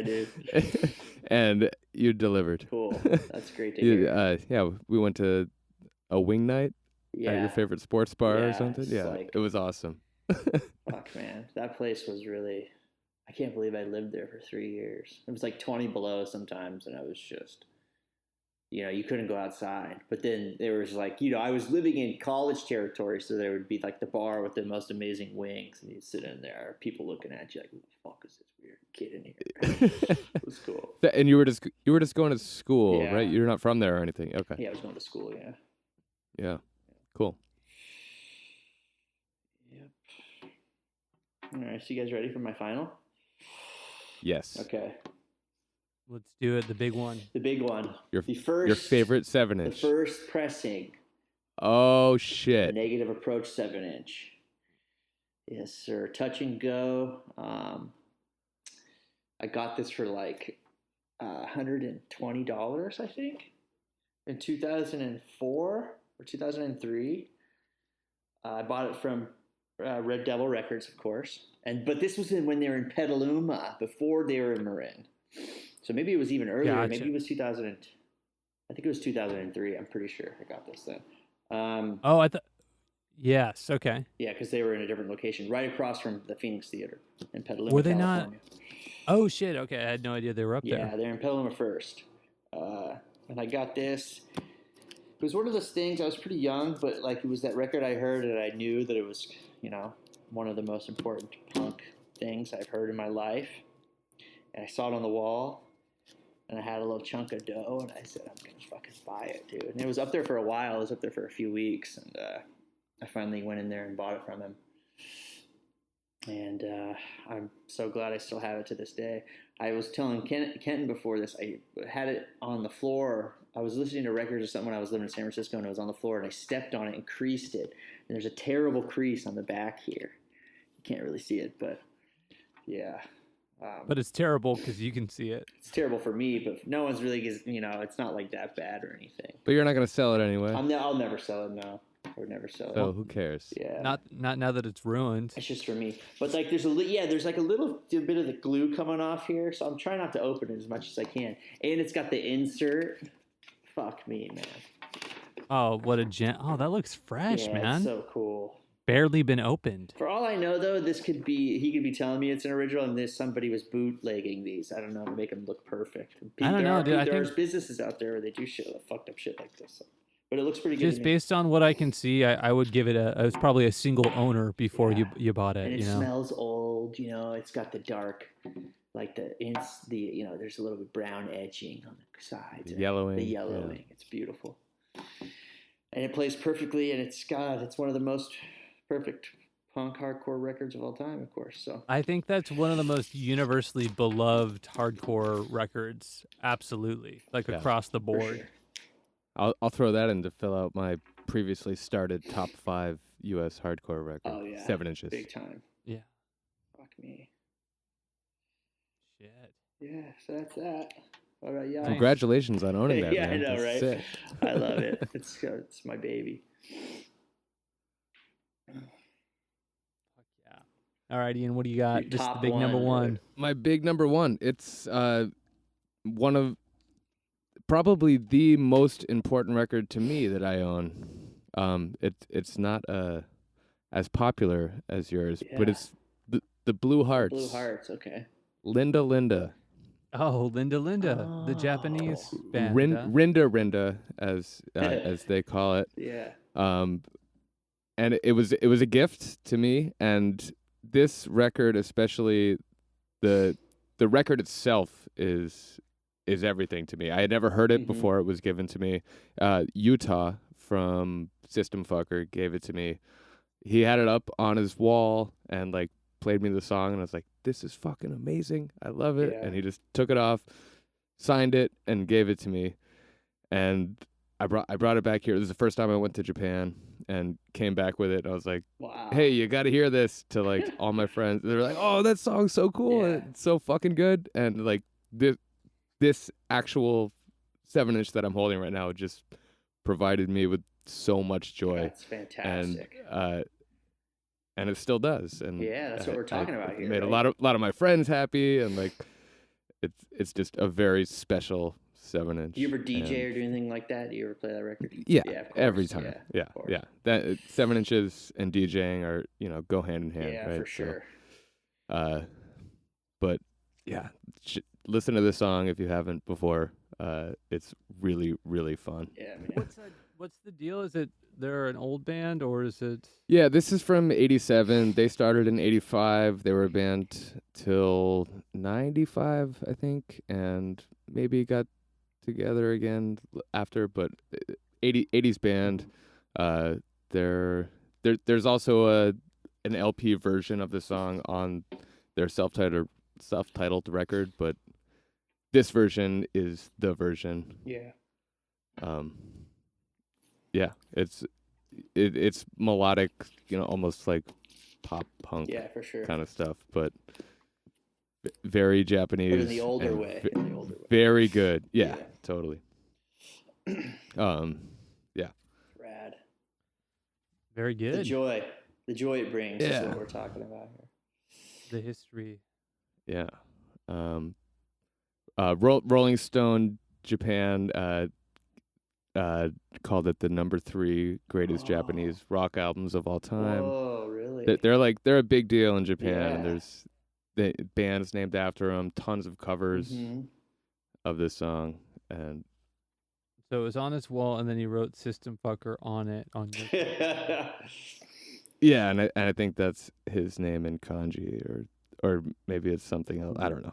dude. And you delivered. Cool. That's great to hear. Yeah, we went to a wing night Yeah. at your favorite sports bar or Yeah, something. it's Yeah, like- it was awesome. Fuck, man. That place was really... I can't believe I lived there for 3 years. It was like 20 below sometimes, and I was just... You know, you couldn't go outside. But then there was like, you know, I was living in college territory, so there would be like the bar with the most amazing wings, and you'd sit in there, people looking at you like, who the fuck is this weird kid in here? It was cool. And you were just going to school, Yeah. right? You're not from there or anything. Okay. Yeah, I was going to school, yeah. Yeah. Cool. Yep. All right, so you guys ready for my final? Yes. Okay. Let's do it. The big one. The big one. Your your favorite The 7-inch. first pressing. Oh The shit. Negative Approach 7-inch. Yes, sir. Touch and Go. I got this for like $120, I think, in 2004 or 2003. I bought it from Red Devil Records, of course. But this was when they were in Petaluma, before they were in Marin. So maybe it was even earlier. Gotcha. Maybe it was 2000. I think it was 2003. I'm pretty sure I got this then. Oh, I thought. Yes. Okay. Yeah, because they were in a different location, right across from the Phoenix Theater in Petaluma, Were they California. Oh shit. Okay, I had no idea they were up Yeah, there. they're in Petaluma first. And I got this. It was one of those things. I was pretty young, but like it was that record I heard, and I knew that it was, one of the most important punk things I've heard in my life. And I saw it on the wall, and I had a little chunk of dough, and I said, I'm gonna fucking buy it, dude. And it was up there for a while. It was up there for a few weeks, and I finally went in there and bought it from him. And I'm so glad I still have it to this day. I was telling Kenton before this, I had it on the floor. I was listening to records or something when I was living in San Francisco, and it was on the floor, and I stepped on it and creased it. And there's a terrible crease on the back here. You can't really see it, but yeah. But it's terrible because you can see it. It's terrible for me, but no one's really, it's not like that bad or anything. But you're not going to sell it anyway. I'll never sell it, no. I would never sell it. So who cares? Yeah. Not now that it's ruined. It's just for me. But like there's like a little bit of the glue coming off here, so I'm trying not to open it as much as I can. And it's got the insert. Fuck me, man. Oh, what a gent! Oh, that looks fresh, Yeah, man. it's so cool. Barely been opened. For all I know, though, he could be telling me it's an original, and somebody was bootlegging these. I don't know, to make them look perfect. I don't know, dude. There's businesses out there where they do fucked up shit like this. So. But it looks pretty good. Just based on what I can see, I would give it it was probably a single owner before you bought it. And it smells old, It's got the dark, like there's a little bit brown edging on the sides. Yellowing. The yellowing. Yeah. It's beautiful. And it plays perfectly, and it's one of the most perfect punk hardcore records of all time, of course. So I think that's one of the most universally beloved hardcore records. Absolutely. Across the board. Sure. I'll throw that in to fill out my previously started top 5 U.S. hardcore record. Oh, yeah. 7 inches. Big time. Yeah. Fuck me. Shit. Yeah, so that's that. What about y'all? Congratulations on owning that, yeah, man. I know, That's right? sick. I love it. It's my baby. Fuck yeah. All right, Ian, what do you got? Your This is the top big number one. one. My big number one. It's one of probably the most important record to me that I own. It's not as popular as yours, but it's the Blue Hearts. Blue Hearts, okay. Linda. Oh, Linda, the Japanese band. Rinda, as they call it. Yeah. And it was a gift to me, and this record, especially the record itself, is everything to me. I had never heard it before it was given to me. Utah from System Fucker gave it to me. He had it up on his wall and played me the song, and I was like, this is fucking amazing. I love it. Yeah. And he just took it off, signed it, and gave it to me. And I brought it back here. This is the first time I went to Japan and came back with it. I was like, wow. Hey, you got to hear this, to all my friends. They're like, oh, that song's so cool. Yeah. It's so fucking good. And this actual 7-inch that I'm holding right now just provided me with so much joy. That's fantastic. And it still does. And yeah, that's what we're talking about here. Made right? a lot of my friends happy, and it's just a very special 7-inch. Do you ever DJ or do anything like that? Do you ever play that record? Yeah, of course. every time. Yeah. That 7 inches and DJing are go hand in hand. Yeah, right? for sure. So, but yeah, listen to this song if you haven't before. It's really, really fun. Yeah, man. What's the deal? Is it they're an old band or is it? Yeah, this is from '87. They started in '85. They were a band till '95, I think, and maybe got together again after. But 80s band. There's also an LP version of the song on their self-titled record, but this version is the version. Yeah. Yeah, it's melodic, almost like pop punk. Yeah, for sure. Kind of stuff, but very Japanese. But in the older way. Very good. Yeah, Yeah. totally. Yeah. Rad. Very good. The The joy it brings is Yeah. what we're talking about here. The history. Yeah. Rolling Stone Japan called it the number 3 greatest Japanese rock albums of all time. Oh, really? They're a big deal in Japan, and Yeah. there's bands named after them, tons of covers Mm-hmm. of this song, and So it was on his wall, and then he wrote "System Fucker" on it. yeah, and I think that's his name in kanji, or maybe it's something else. I don't know.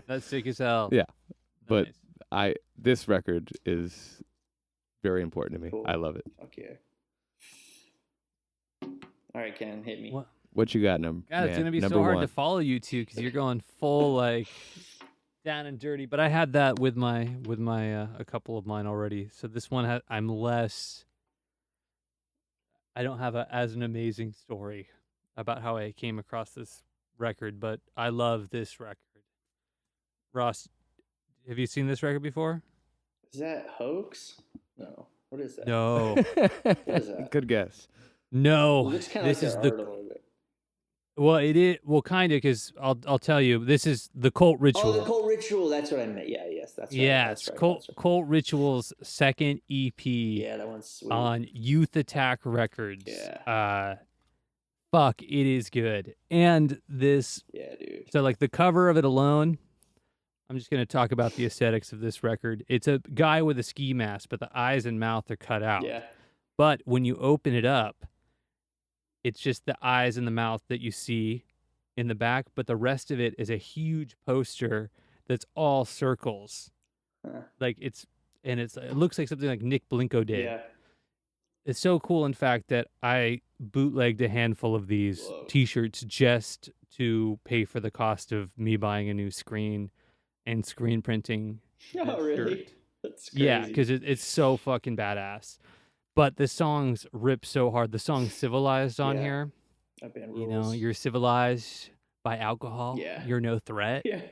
That's sick as hell. Yeah, but Nice. this record is very important to me. Cool. I love it. Okay. All right, Ken, hit me. What you got, number? God, it's gonna be number so hard one. to follow you two because you're going full like down and dirty. But I had that with my a couple of mine already. So this one I'm less. I don't have as an amazing story about how I came across this record, but I love this record. Ross, have you seen this record before? Is that Hoax? No. What is that? No, What is that? Good guess. no. It looks kind of like This is their art a little bit. well, it is kind of because I'll tell you. This is the Cult Ritual. Oh, the Cult Ritual. That's what I meant. Yeah, yes, that's right. Yeah, that's it's right, Cult, that's right. Cult Ritual's second EP Yeah, that one's sweet. on Youth Attack Records. Yeah. Fuck, it is good. And this, Yeah, dude. so like the cover of it alone, I'm just going to talk about the aesthetics of this record. It's a guy with a ski mask, but the eyes and mouth are cut out. Yeah. But when you open it up, it's just the eyes and the mouth that you see in the back, but the rest of it is a huge poster that's all circles. Huh. Like it looks like something like Nick Blinko did. Yeah. It's so cool, in fact, that I bootlegged a handful of these Whoa. T-shirts just to pay for the cost of me buying a new screen and screen printing. Oh, this really? shirt. That's crazy. Yeah, because it's so fucking badass. But the songs rip so hard. The song "Civilized" on Yeah. here. That band You know, rules. you're civilized by alcohol. Yeah. You're no threat. Yeah.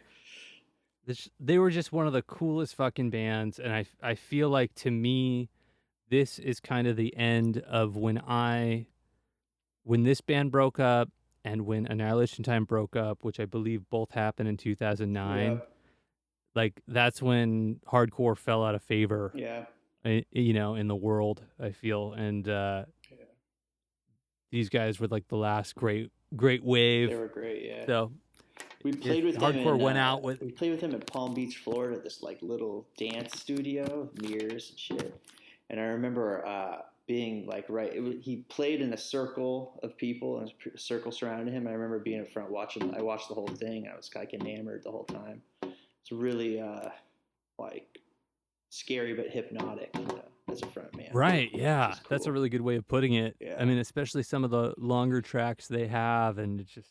They were just one of the coolest fucking bands, and I feel like, to me, this is kind of the end of when this band broke up and when Annihilation Time broke up, which I believe both happened in 2009. Yeah. Like that's when hardcore fell out of favor. Yeah. You know, in the world, I feel, and these guys were like the last great wave. They were great, yeah. So we played with him hardcore in, went out with. We played with him in Palm Beach, Florida, this like little dance studio with mirrors and shit. And I remember being like he played in a circle of people and a circle surrounding him. I remember being in front watching. I watched the whole thing. I was like enamored the whole time. It's really like scary but hypnotic as a front man. Right, yeah. Cool. That's a really good way of putting it. Yeah. I mean, especially some of the longer tracks they have, and it's just,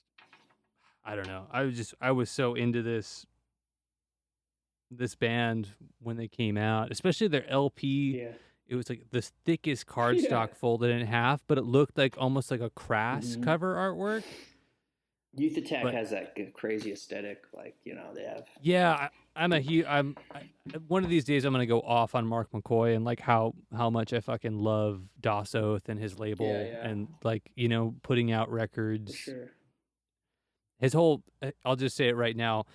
I don't know. I was so into this band when they came out, especially their LP. Yeah. It was like the thickest cardstock folded in half, but it looked like almost like a Crass cover artwork. Youth Attack has that crazy aesthetic, like, you know, they have. Yeah, I'm one of these days I'm gonna go off on Mark McCoy and like how much I fucking love Das Oath and his label and like, you know, putting out records. For sure. His whole, I'll just say it right now.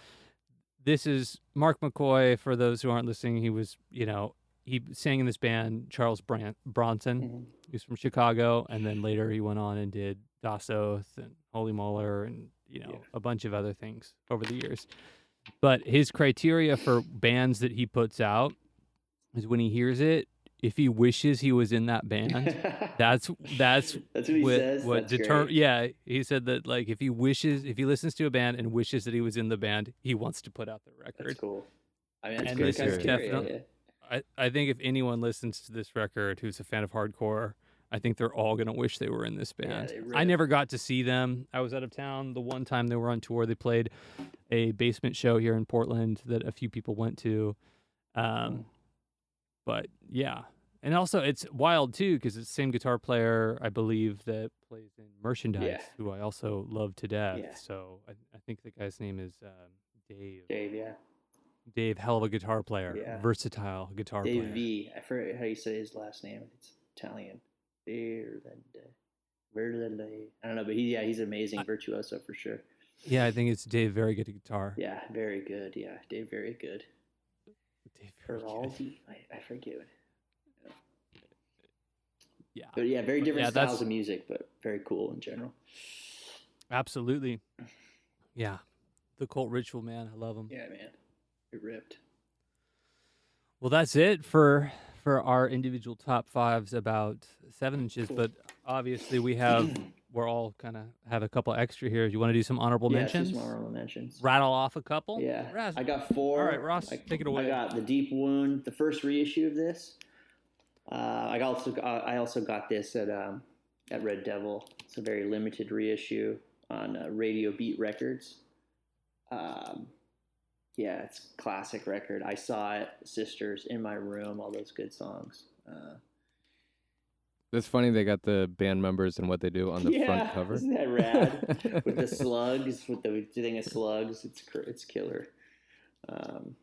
This is Mark McCoy. For those who aren't listening, he was, you know, he sang in this band, Charles Bronson. Mm-hmm. He was from Chicago, and then later he went on and did Das Oath and Holy Molar and, you know, a bunch of other things over the years. But his criteria for bands that he puts out is when he hears it, if he wishes he was in that band, that's what he says. What yeah, he said that like if he listens to a band and wishes that he was in the band, he wants to put out the record. That's cool. I mean, that's And good this is criteria, definitely, I think if anyone listens to this record who's a fan of hardcore, I think they're all going to wish they were in this band. Yeah, I never got to see them. I was out of town the one time they were on tour. They played a basement show here in Portland that a few people went to. But yeah. And also it's wild too because it's the same guitar player, I believe, that plays in Merchandise, who I also love to death. Yeah. So I think the guy's name is Dave. Dave, yeah. Dave, hell of a guitar player. Yeah. Versatile guitar Dave player. V. I forget how you say his last name. It's Italian. Verlander. I don't know, but he's amazing virtuoso for sure. Yeah, I think it's Dave. Very good at guitar. Yeah, very good. Yeah, Dave, very good. Dave, very good. Feraldi, I forget. Yeah. But yeah, very different Yeah, styles of music, but very cool in general. Absolutely. Yeah. The Cult Ritual, man. I love him. Yeah, man. It ripped. Well, that's it for our individual top fives about 7-inches. Cool. But obviously, we're all kind of have a couple extra here. You want to do some honorable mentions? Some honorable mentions. Rattle off a couple. Yeah, I got 4. All right, Ross, take it away. I got The Deep Wound, the first reissue of this. I also got this at Red Devil. It's a very limited reissue on Radio Beat Records. Yeah, it's a classic record. I Saw It, Sisters, In My Room, all those good songs. It's funny they got the band members and what they do on the front cover. Isn't that rad? With the slugs, with the thing of slugs, it's killer. And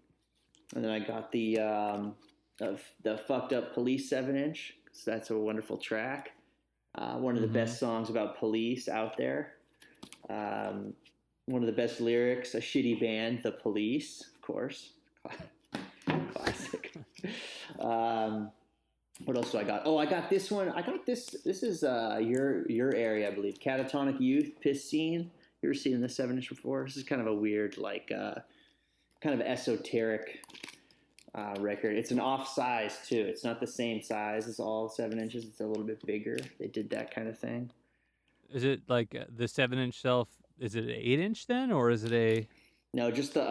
then I got the Fucked Up Police 7-inch. So that's a wonderful track. One of the best songs about police out there. One of the best lyrics, A Shitty Band, The Police, of course. Classic. What else do I got? Oh, I got this one. I got this. This is your area, I believe. Catatonic Youth, Piss Scene. You ever seen the 7-inch before? This is kind of a weird, kind of esoteric record. It's an off size, too. It's not the same size as all 7 inches. It's a little bit bigger. They did that kind of thing. Is it like the 7-inch shelf? Is it an 8-inch then, or is it a? No, just the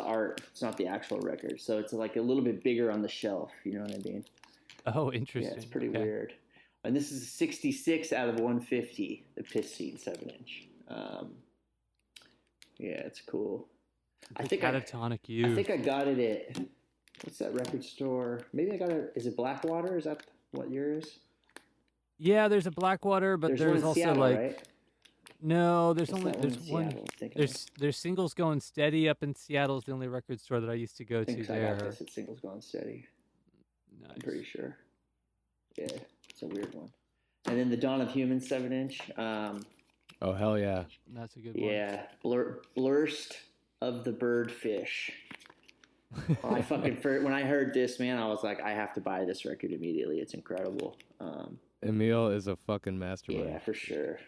art. It's not the actual record. So it's like a little bit bigger on the shelf. You know what I mean? Oh, interesting. Yeah, it's pretty weird. And this is a 66 out of 150, the Piss Scene 7-inch. Yeah, it's cool. Catatonic Youth. I think I got it at, what's that record store? Maybe I got it, is it Blackwater? Is that what yours? Yeah, there's a Blackwater, but there's also Seattle, like right? no, there's one. Seattle, There's Singles Going Steady up in Seattle. Is the only record store that I used to go to I there. got this at Singles Going Steady. Nice. I'm pretty sure. Yeah, it's a weird one. And then the Dawn of Humans 7-inch. Oh, hell yeah. That's a good one. Yeah, Blurst of the Birdfish. When I heard this, man, I was like, I have to buy this record immediately. It's incredible. Emil is a fucking mastermind. Yeah, for sure.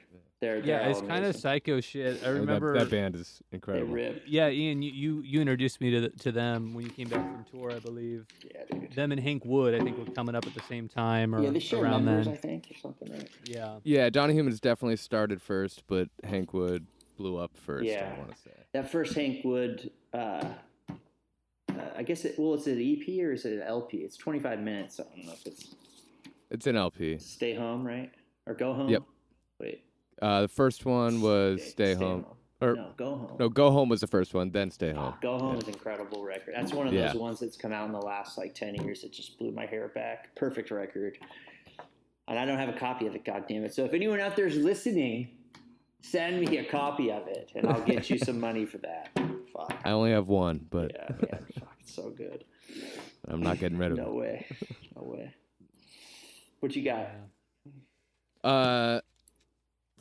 It's kind of psycho shit. I remember that band is incredible. They rip. Yeah, Ian, you introduced me to them when you came back from tour, I believe. Yeah, dude. Them and Hank Wood, I think, were coming up at the same time or they share around members, then. I think, or something, right? Yeah. Yeah, Donny Humans definitely started first, but Hank Wood blew up first, Yeah. I want to say. That first Hank Wood, I guess it's an EP or is it an LP? It's 25 minutes. I don't know if It's an LP. Stay Home, right? Or Go Home? Yep. Wait. The first one was Stay Home. Or no, Go Home. No, Go Home was the first one, then Stay Home. Go Home is an incredible record. That's one of those ones that's come out in the last 10 years that just blew my hair back. Perfect record. And I don't have a copy of it, goddammit. So if anyone out there is listening, send me a copy of it and I'll get you some money for that. Fuck. I only have one, but Yeah, man. Fuck, it's so good. I'm not getting rid of No it. way. No way. What you got?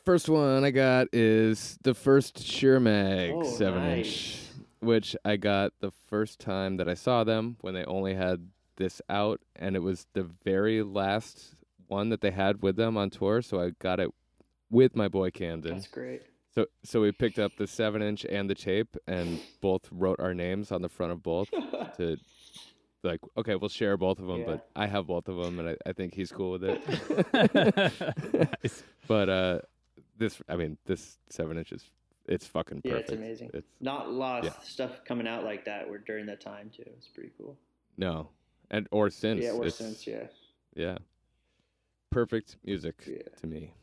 First one I got is the first Sure Mag 7-inch, which I got the first time that I saw them when they only had this out, and it was the very last one that they had with them on tour, so I got it with my boy Camden. That's great. So we picked up the 7-inch and the tape, and both wrote our names on the front of both to like, okay, we'll share both of them, but I have both of them, and I think he's cool with it. Nice. But this 7-inch it's fucking perfect. Yeah, it's amazing. It's not a lot of stuff coming out like that during that time too. It's pretty cool. No, or since. Yeah, or since, yeah. Yeah. Perfect music to me.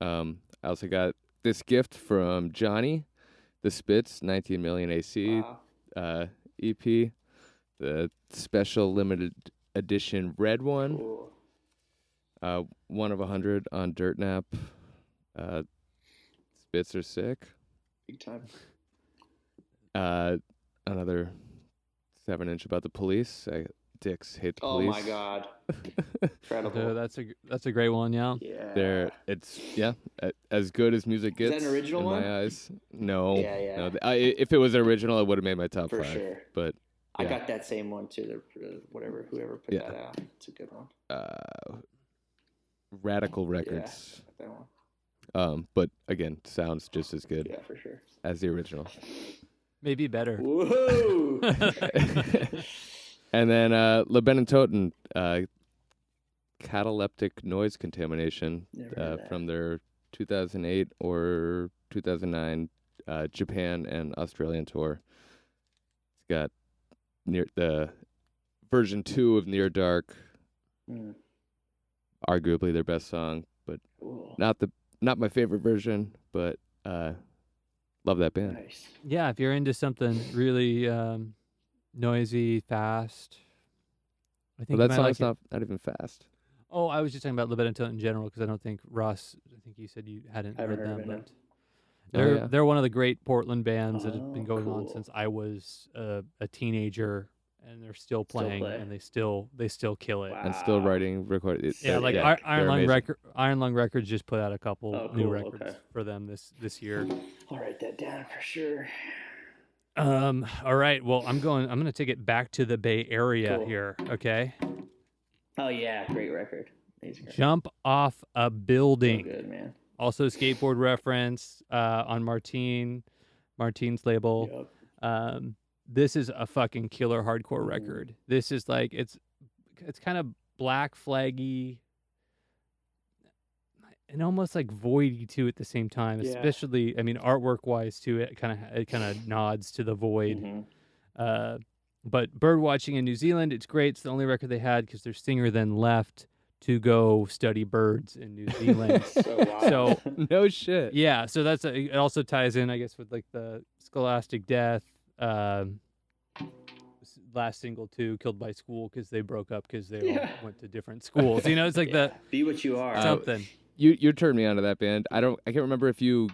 I also got this gift from Johnny, the Spitz 19 Million AC EP, the special limited edition red one. Cool. 1 of 100 on Dirt Nap. Spitz are sick. Big time. Another 7-inch about the police. Dicks Hate the Oh Police. my God. Incredible. So that's a great one. Yeah. Yeah. It's as good as music Is gets. that an original in one? my eyes. No. Yeah. No. If it was original, it would have made my top For 5. sure. But I yeah. got that same one too. Whoever put that out. It's a good one. Radical Records. Yeah, that one. But again, sounds just as good Yeah, for sure. as the original. Maybe better. Woohoo! And then Leben Toten, cataleptic noise contamination from their 2008 or 2009 Japan and Australian tour. It's got the version 2 of Near Dark, arguably their best song, but not my favorite version, but love that band. Nice. Yeah, if you're into something really noisy, fast, I think Well, you that might song's like it. not even fast. Oh, I was just talking about Libetto in general because I don't think Ross. I think you said you hadn't I heard haven't heard them, of it, but they're one of the great Portland bands that have been Oh, going on cool. since I was a teenager, and they're still playing, play. and they still kill it. Wow. And still writing, recording. Yeah, like Iron Lung Records just put out a couple new cool, records okay. for them this year. I'll write that down for sure. All right. Well, I'm going to take it back to the Bay Area Cool. here. Okay. Oh yeah, great record. Amazing record. Jump off a So building. good, man. Also skateboard reference on Martine's label. Yep. This is a fucking killer hardcore record. This is like it's kind of Black Flaggy and almost like voidy too at the same time. Yeah. Especially, I mean, artwork wise too. It kind of nods to the void. Mhm. But bird watching in New Zealand, it's great. It's the only record they had because their singer then left to go study birds in New Zealand. So wild. So No shit. yeah, so it also ties in, I guess, with like the Scholastic Death, last single too, Killed by School, because they broke up because they all went to different schools. You know, it's like Be what you are. something. You turned me onto that band. I can't remember if you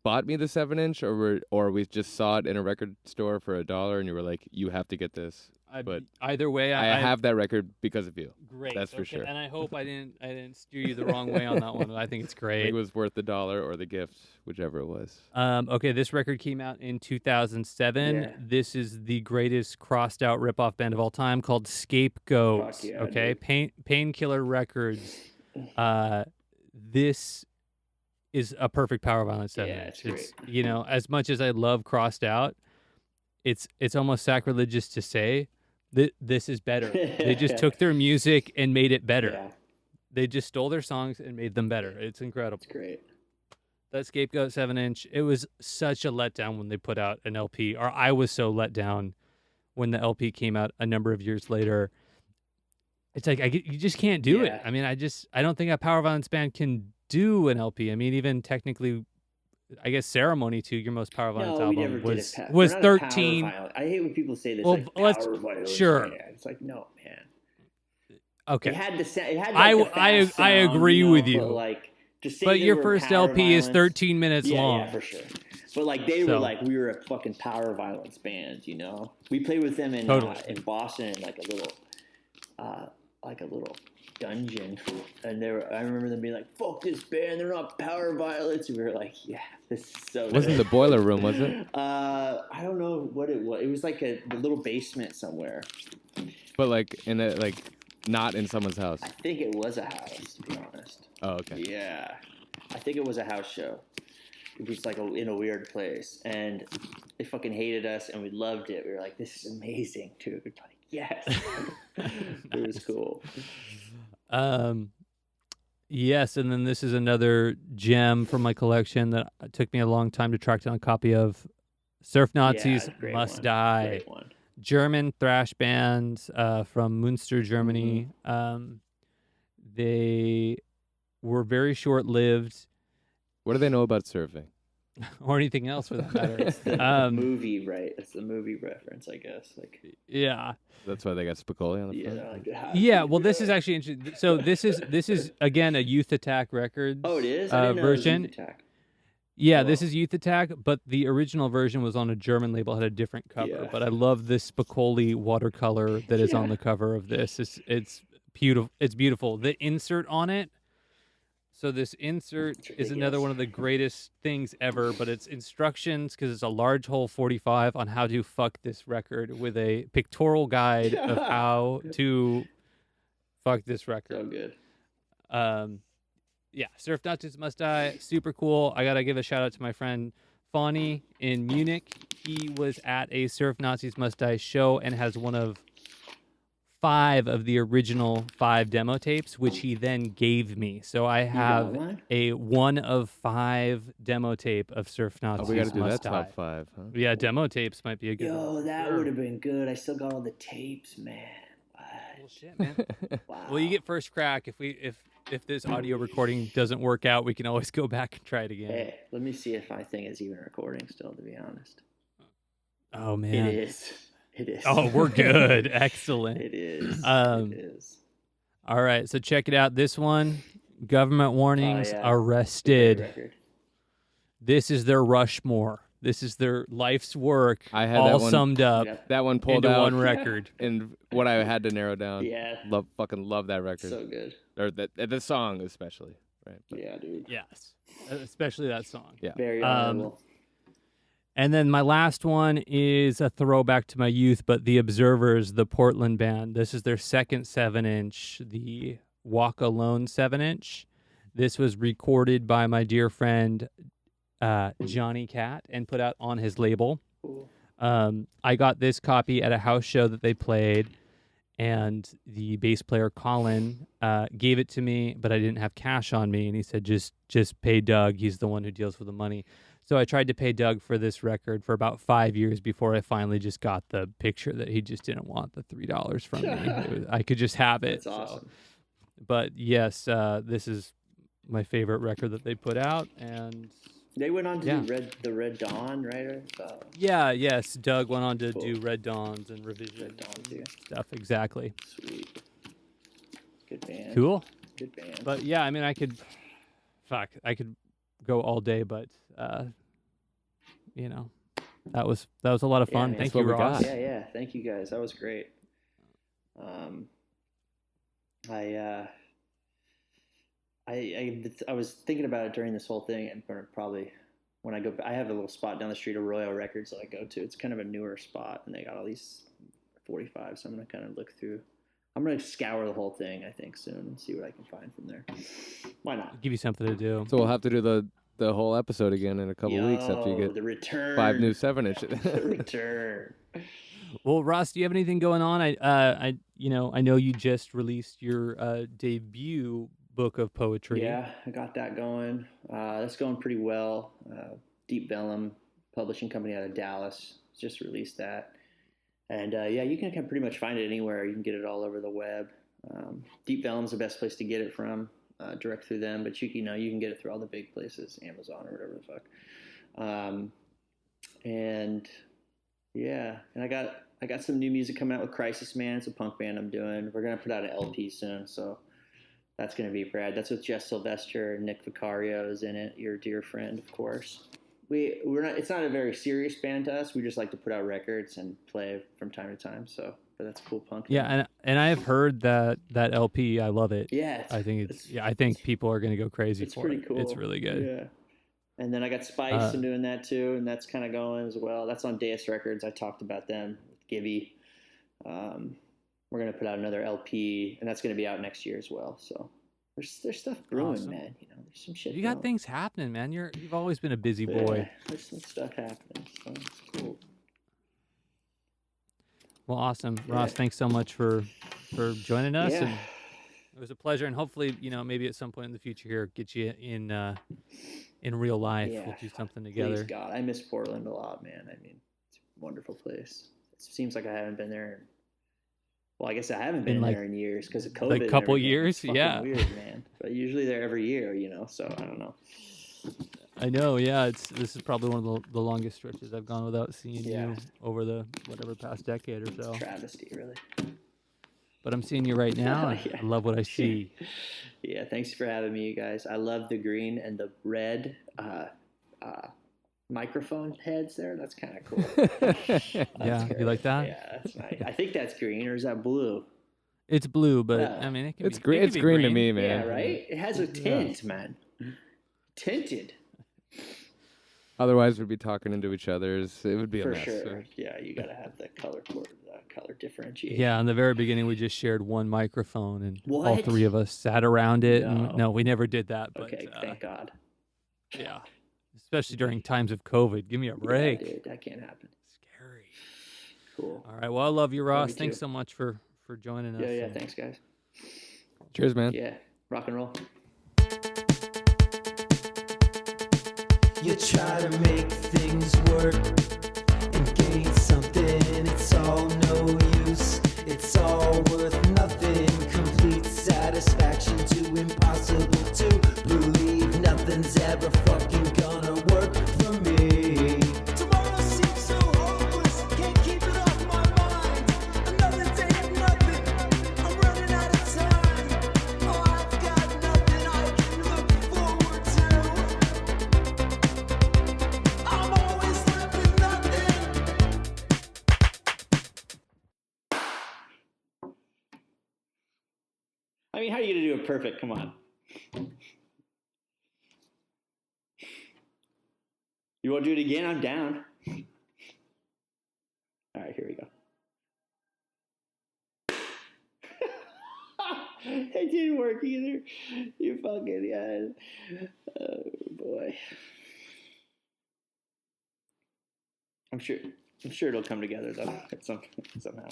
bought me the 7-inch or we just saw it in a record store for $1 and you were like, you have to get this. But Either way, I have that record because of you. great. That's for sure. And I hope I didn't steer you the wrong way on that one. I think it's I think great. it was worth the $1 or the gift, whichever it was. Okay, this record came out in 2007. Yeah. This is the greatest crossed out ripoff band of all time called Scapegoats. Fuck yeah, Okay, Painkiller Records. This is a perfect power violence 7 Yeah, inch. it's great. You know, as much as I love crossed out, it's almost sacrilegious to say that this is better. They just took their music and made it better. Yeah, They just stole their songs and made them better. It's incredible. it's great. That Scapegoat 7-inch, it was such a letdown when they put out an LP, or I was so let down when the LP came out a number of years later. It's like you just can't do it. Yeah. I mean, I don't think a power violence band can do an LP. I mean, even technically, I guess Ceremony 2, your most power violence No, we never album, did it. was We're not a power 13. violence. I hate when people say this. Well, Like, let's- power violence sure. band. It's like, no, man. Okay, It had the it had I- like the I- fast I sound, agree you know, with you. But like, to say but they your were first power LP is violence- 13 minutes long. Yeah, for sure. But like they So- were like we were a fucking power violence band, you know. We played with them in Totally. in Boston in like a little dungeon, and I remember them being like, "Fuck this band, they're not power violence." And we were like, "Yeah, this is so." It wasn't good." the Boiler Room, was it? I don't know what it was. It was like a little basement somewhere. But like not in someone's house. I think it was a house, to be honest. Oh, okay. Yeah, I think it was a house show. It was like in a weird place, and they fucking hated us, and we loved it. We were like, "This is amazing, dude!" Like, yes, it was cool. Yes, and then this is another gem from my collection that took me a long time to track down a copy of. Surf Nazis Yeah, great Must one. Die. Great one. German thrash band from Münster, Germany. They were very short-lived, What do they know about surfing? or anything else for that matter. It's the movie, right? It's the movie reference, I guess. Like, Yeah. That's why they got Spicoli on the yeah, front. like, Yeah, well, this is actually interesting. So this is again a Youth Attack Records. Oh, it is. I didn't know it was version. Youth Attack. Yeah, this is Youth Attack, but the original version was on a German label, had a different cover. Yeah. But I love this Spicoli watercolor that is on the cover of this. It's beautiful. It's beautiful. The insert on it. So this insert is another one of the greatest things ever, but it's instructions because it's a large hole 45 on how to fuck this record with a pictorial guide of how to fuck this record. So good. Yeah, Surf Nazis Must Die, super cool. I gotta give a shout out to my friend Fawny in Munich. He was at a Surf Nazis Must Die show and has one of 5 of the original 5 demo tapes, which he then gave me. So I have a 1 of 5 demo tape of Surf Nazis we got to do that Must Die. top 5, huh? Yeah, demo tapes might be a good one. Yo, that would have been good. I still got all the tapes, man. Well, shit, man. Wow. Well, you get first crack. If this audio recording doesn't work out, we can always go back and try it again. Hey, let me see if my thing is even recording still, to be honest. Oh, man. It is. It is. Oh, we're good. Excellent. It is. It is. All right, so check it out. This one, Government Warnings, Great Arrested. record. This is their Rushmore. This is their life's work, I had all that one, summed up That one pulled into out one record. and what I had to narrow down. Yeah. Fucking love that record. So good. Or the song especially, right? But Yeah, dude. Yes, especially that song. Yeah. Very honorable. And then my last one is a throwback to my youth, but The Observers, the Portland band. This is their second 7-inch, the Walk Alone 7-inch. This was recorded by my dear friend Johnny Cat and put out on his label. Cool. I got this copy at a house show that they played, and the bass player Colin gave it to me, but I didn't have cash on me, and he said, just pay Doug. He's the one who deals with the money. So I tried to pay Doug for this record for about 5 years before I finally just got the picture that he just didn't want the $3 from me. I could just have it. That's awesome. But yes, this is my favorite record that they put out, and They went on to do the Red Dawn, right? yes, Doug went on to do Red Dawns and Revision Red Dawn, too. stuff. Exactly. Sweet. Good band. Cool. Good band. But yeah, I mean, I could go all day, but that was a lot of fun. man, Thank that's you, what we Ross. got. Yeah. Thank you guys. That was great. I was thinking about it during this whole thing, and probably when I go, I have a little spot down the street of Royal Records that I go to. It's kind of a newer spot, and they got all these 45. So I'm gonna kind of look through. I'm gonna scour the whole thing, I think, soon and see what I can find from there. Why not? Give you something to do. So we'll have to do the whole episode again in a couple weeks after you get the return. 5 new 7-inches. The return. Well, Ross, do you have anything going on? I know you just released your debut book of poetry. Yeah, I got that going. That's going pretty well. Deep Vellum publishing company out of Dallas just released that. And you can pretty much find it anywhere. You can get it all over the web. Deep Vellum's the best place to get it from, direct through them. But you can get it through all the big places, Amazon or whatever the fuck. And I got some new music coming out with Crisis Man. It's a punk band I'm doing. We're gonna put out an LP soon, so that's gonna be rad. That's with Jess Sylvester and Nick Vicario is in it. Your dear friend, of course. We're not. It's not a very serious band to us. We just like to put out records and play from time to time. So, but that's cool punk. Yeah, and I have heard that LP. I love it. Yeah, I think people are gonna go crazy for it. It's pretty cool. It's really good. Yeah. And then I got Spice. I'm doing that too, and that's kind of going as well. That's on Deus Records. I talked about them with Gibby. We're gonna put out another LP, and that's gonna be out next year as well. So there's stuff brewing, Awesome. man. There's some shit. You got going. things happening, man. You've always been a busy boy. Yeah, there's some stuff happening. So it's cool. Well, awesome, Ross. Thanks so much for joining us. Yeah. And it was a pleasure, and hopefully, maybe at some point in the future here, get you in real life. Yeah. We'll do something together. Please God, I miss Portland a lot, man. I mean, it's a wonderful place. It seems like I haven't been there. Well, I guess I haven't been there in years because of COVID. Like a couple and everything. years, It's fucking yeah. Weird, man. But usually they're every year, So I don't know. I know, yeah. This is probably one of the longest stretches I've gone without seeing you over the past decade or so. Travesty, really. But I'm seeing you right now. And Yeah. I love what I see. Yeah, thanks for having me, you guys. I love the green and the red microphone heads there. That's kind of cool. Yeah, you like that? Yeah, that's nice. I think that's green, or is that blue? It's blue, but Yeah. I mean, it can It's be, green. it It's can be green to me, man. Yeah, right. It has a tint, man. Tinted. Otherwise, we'd be talking into each other's. It would be a For mess. sure. Yeah, you gotta have the color differentiation. Yeah, in the very beginning, we just shared one microphone, and all What? three of us sat around it. No. And, no, we never did that. But, Okay, thank God. Yeah, especially during times of COVID. Give me a break. Yeah, dude, that can't happen. Scary. Cool. All right. Well, I love you, Ross. you Thanks too. so much for joining us. Yeah, and- thanks, guys. Cheers, man. Yeah, rock and roll. You try to make things work and gain something. It's all no use. It's all worth nothing. Complete satisfaction too impossible to believe. Nothing's ever fucking gonna work for me. Tomorrow seems so hopeless. Can't keep it off my mind. Another day of nothing. I'm running out of time. Oh, I've got nothing I can look forward to. I'm always left with nothing. I mean, how are you gonna do it perfect? Come on. You want to do it again? I'm down. All right, here we go. It didn't work either. You fucking guys. Oh boy. I'm sure it'll come together though somehow.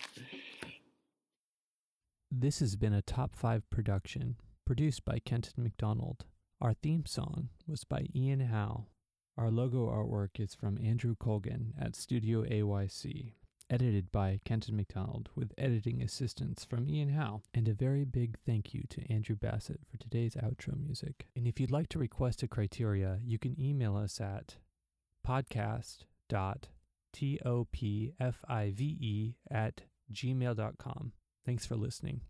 This has been a Top 5 production, produced by Kenton McDonald. Our theme song was by Ian Howe. Our logo artwork is from Andrew Colgan at Studio AYC. Edited by Kenton McDonald, with editing assistance from Ian Howe. And a very big thank you to Andrew Bassett for today's outro music. And if you'd like to request a criteria, you can email us at podcast.topfive@gmail.com. Thanks for listening.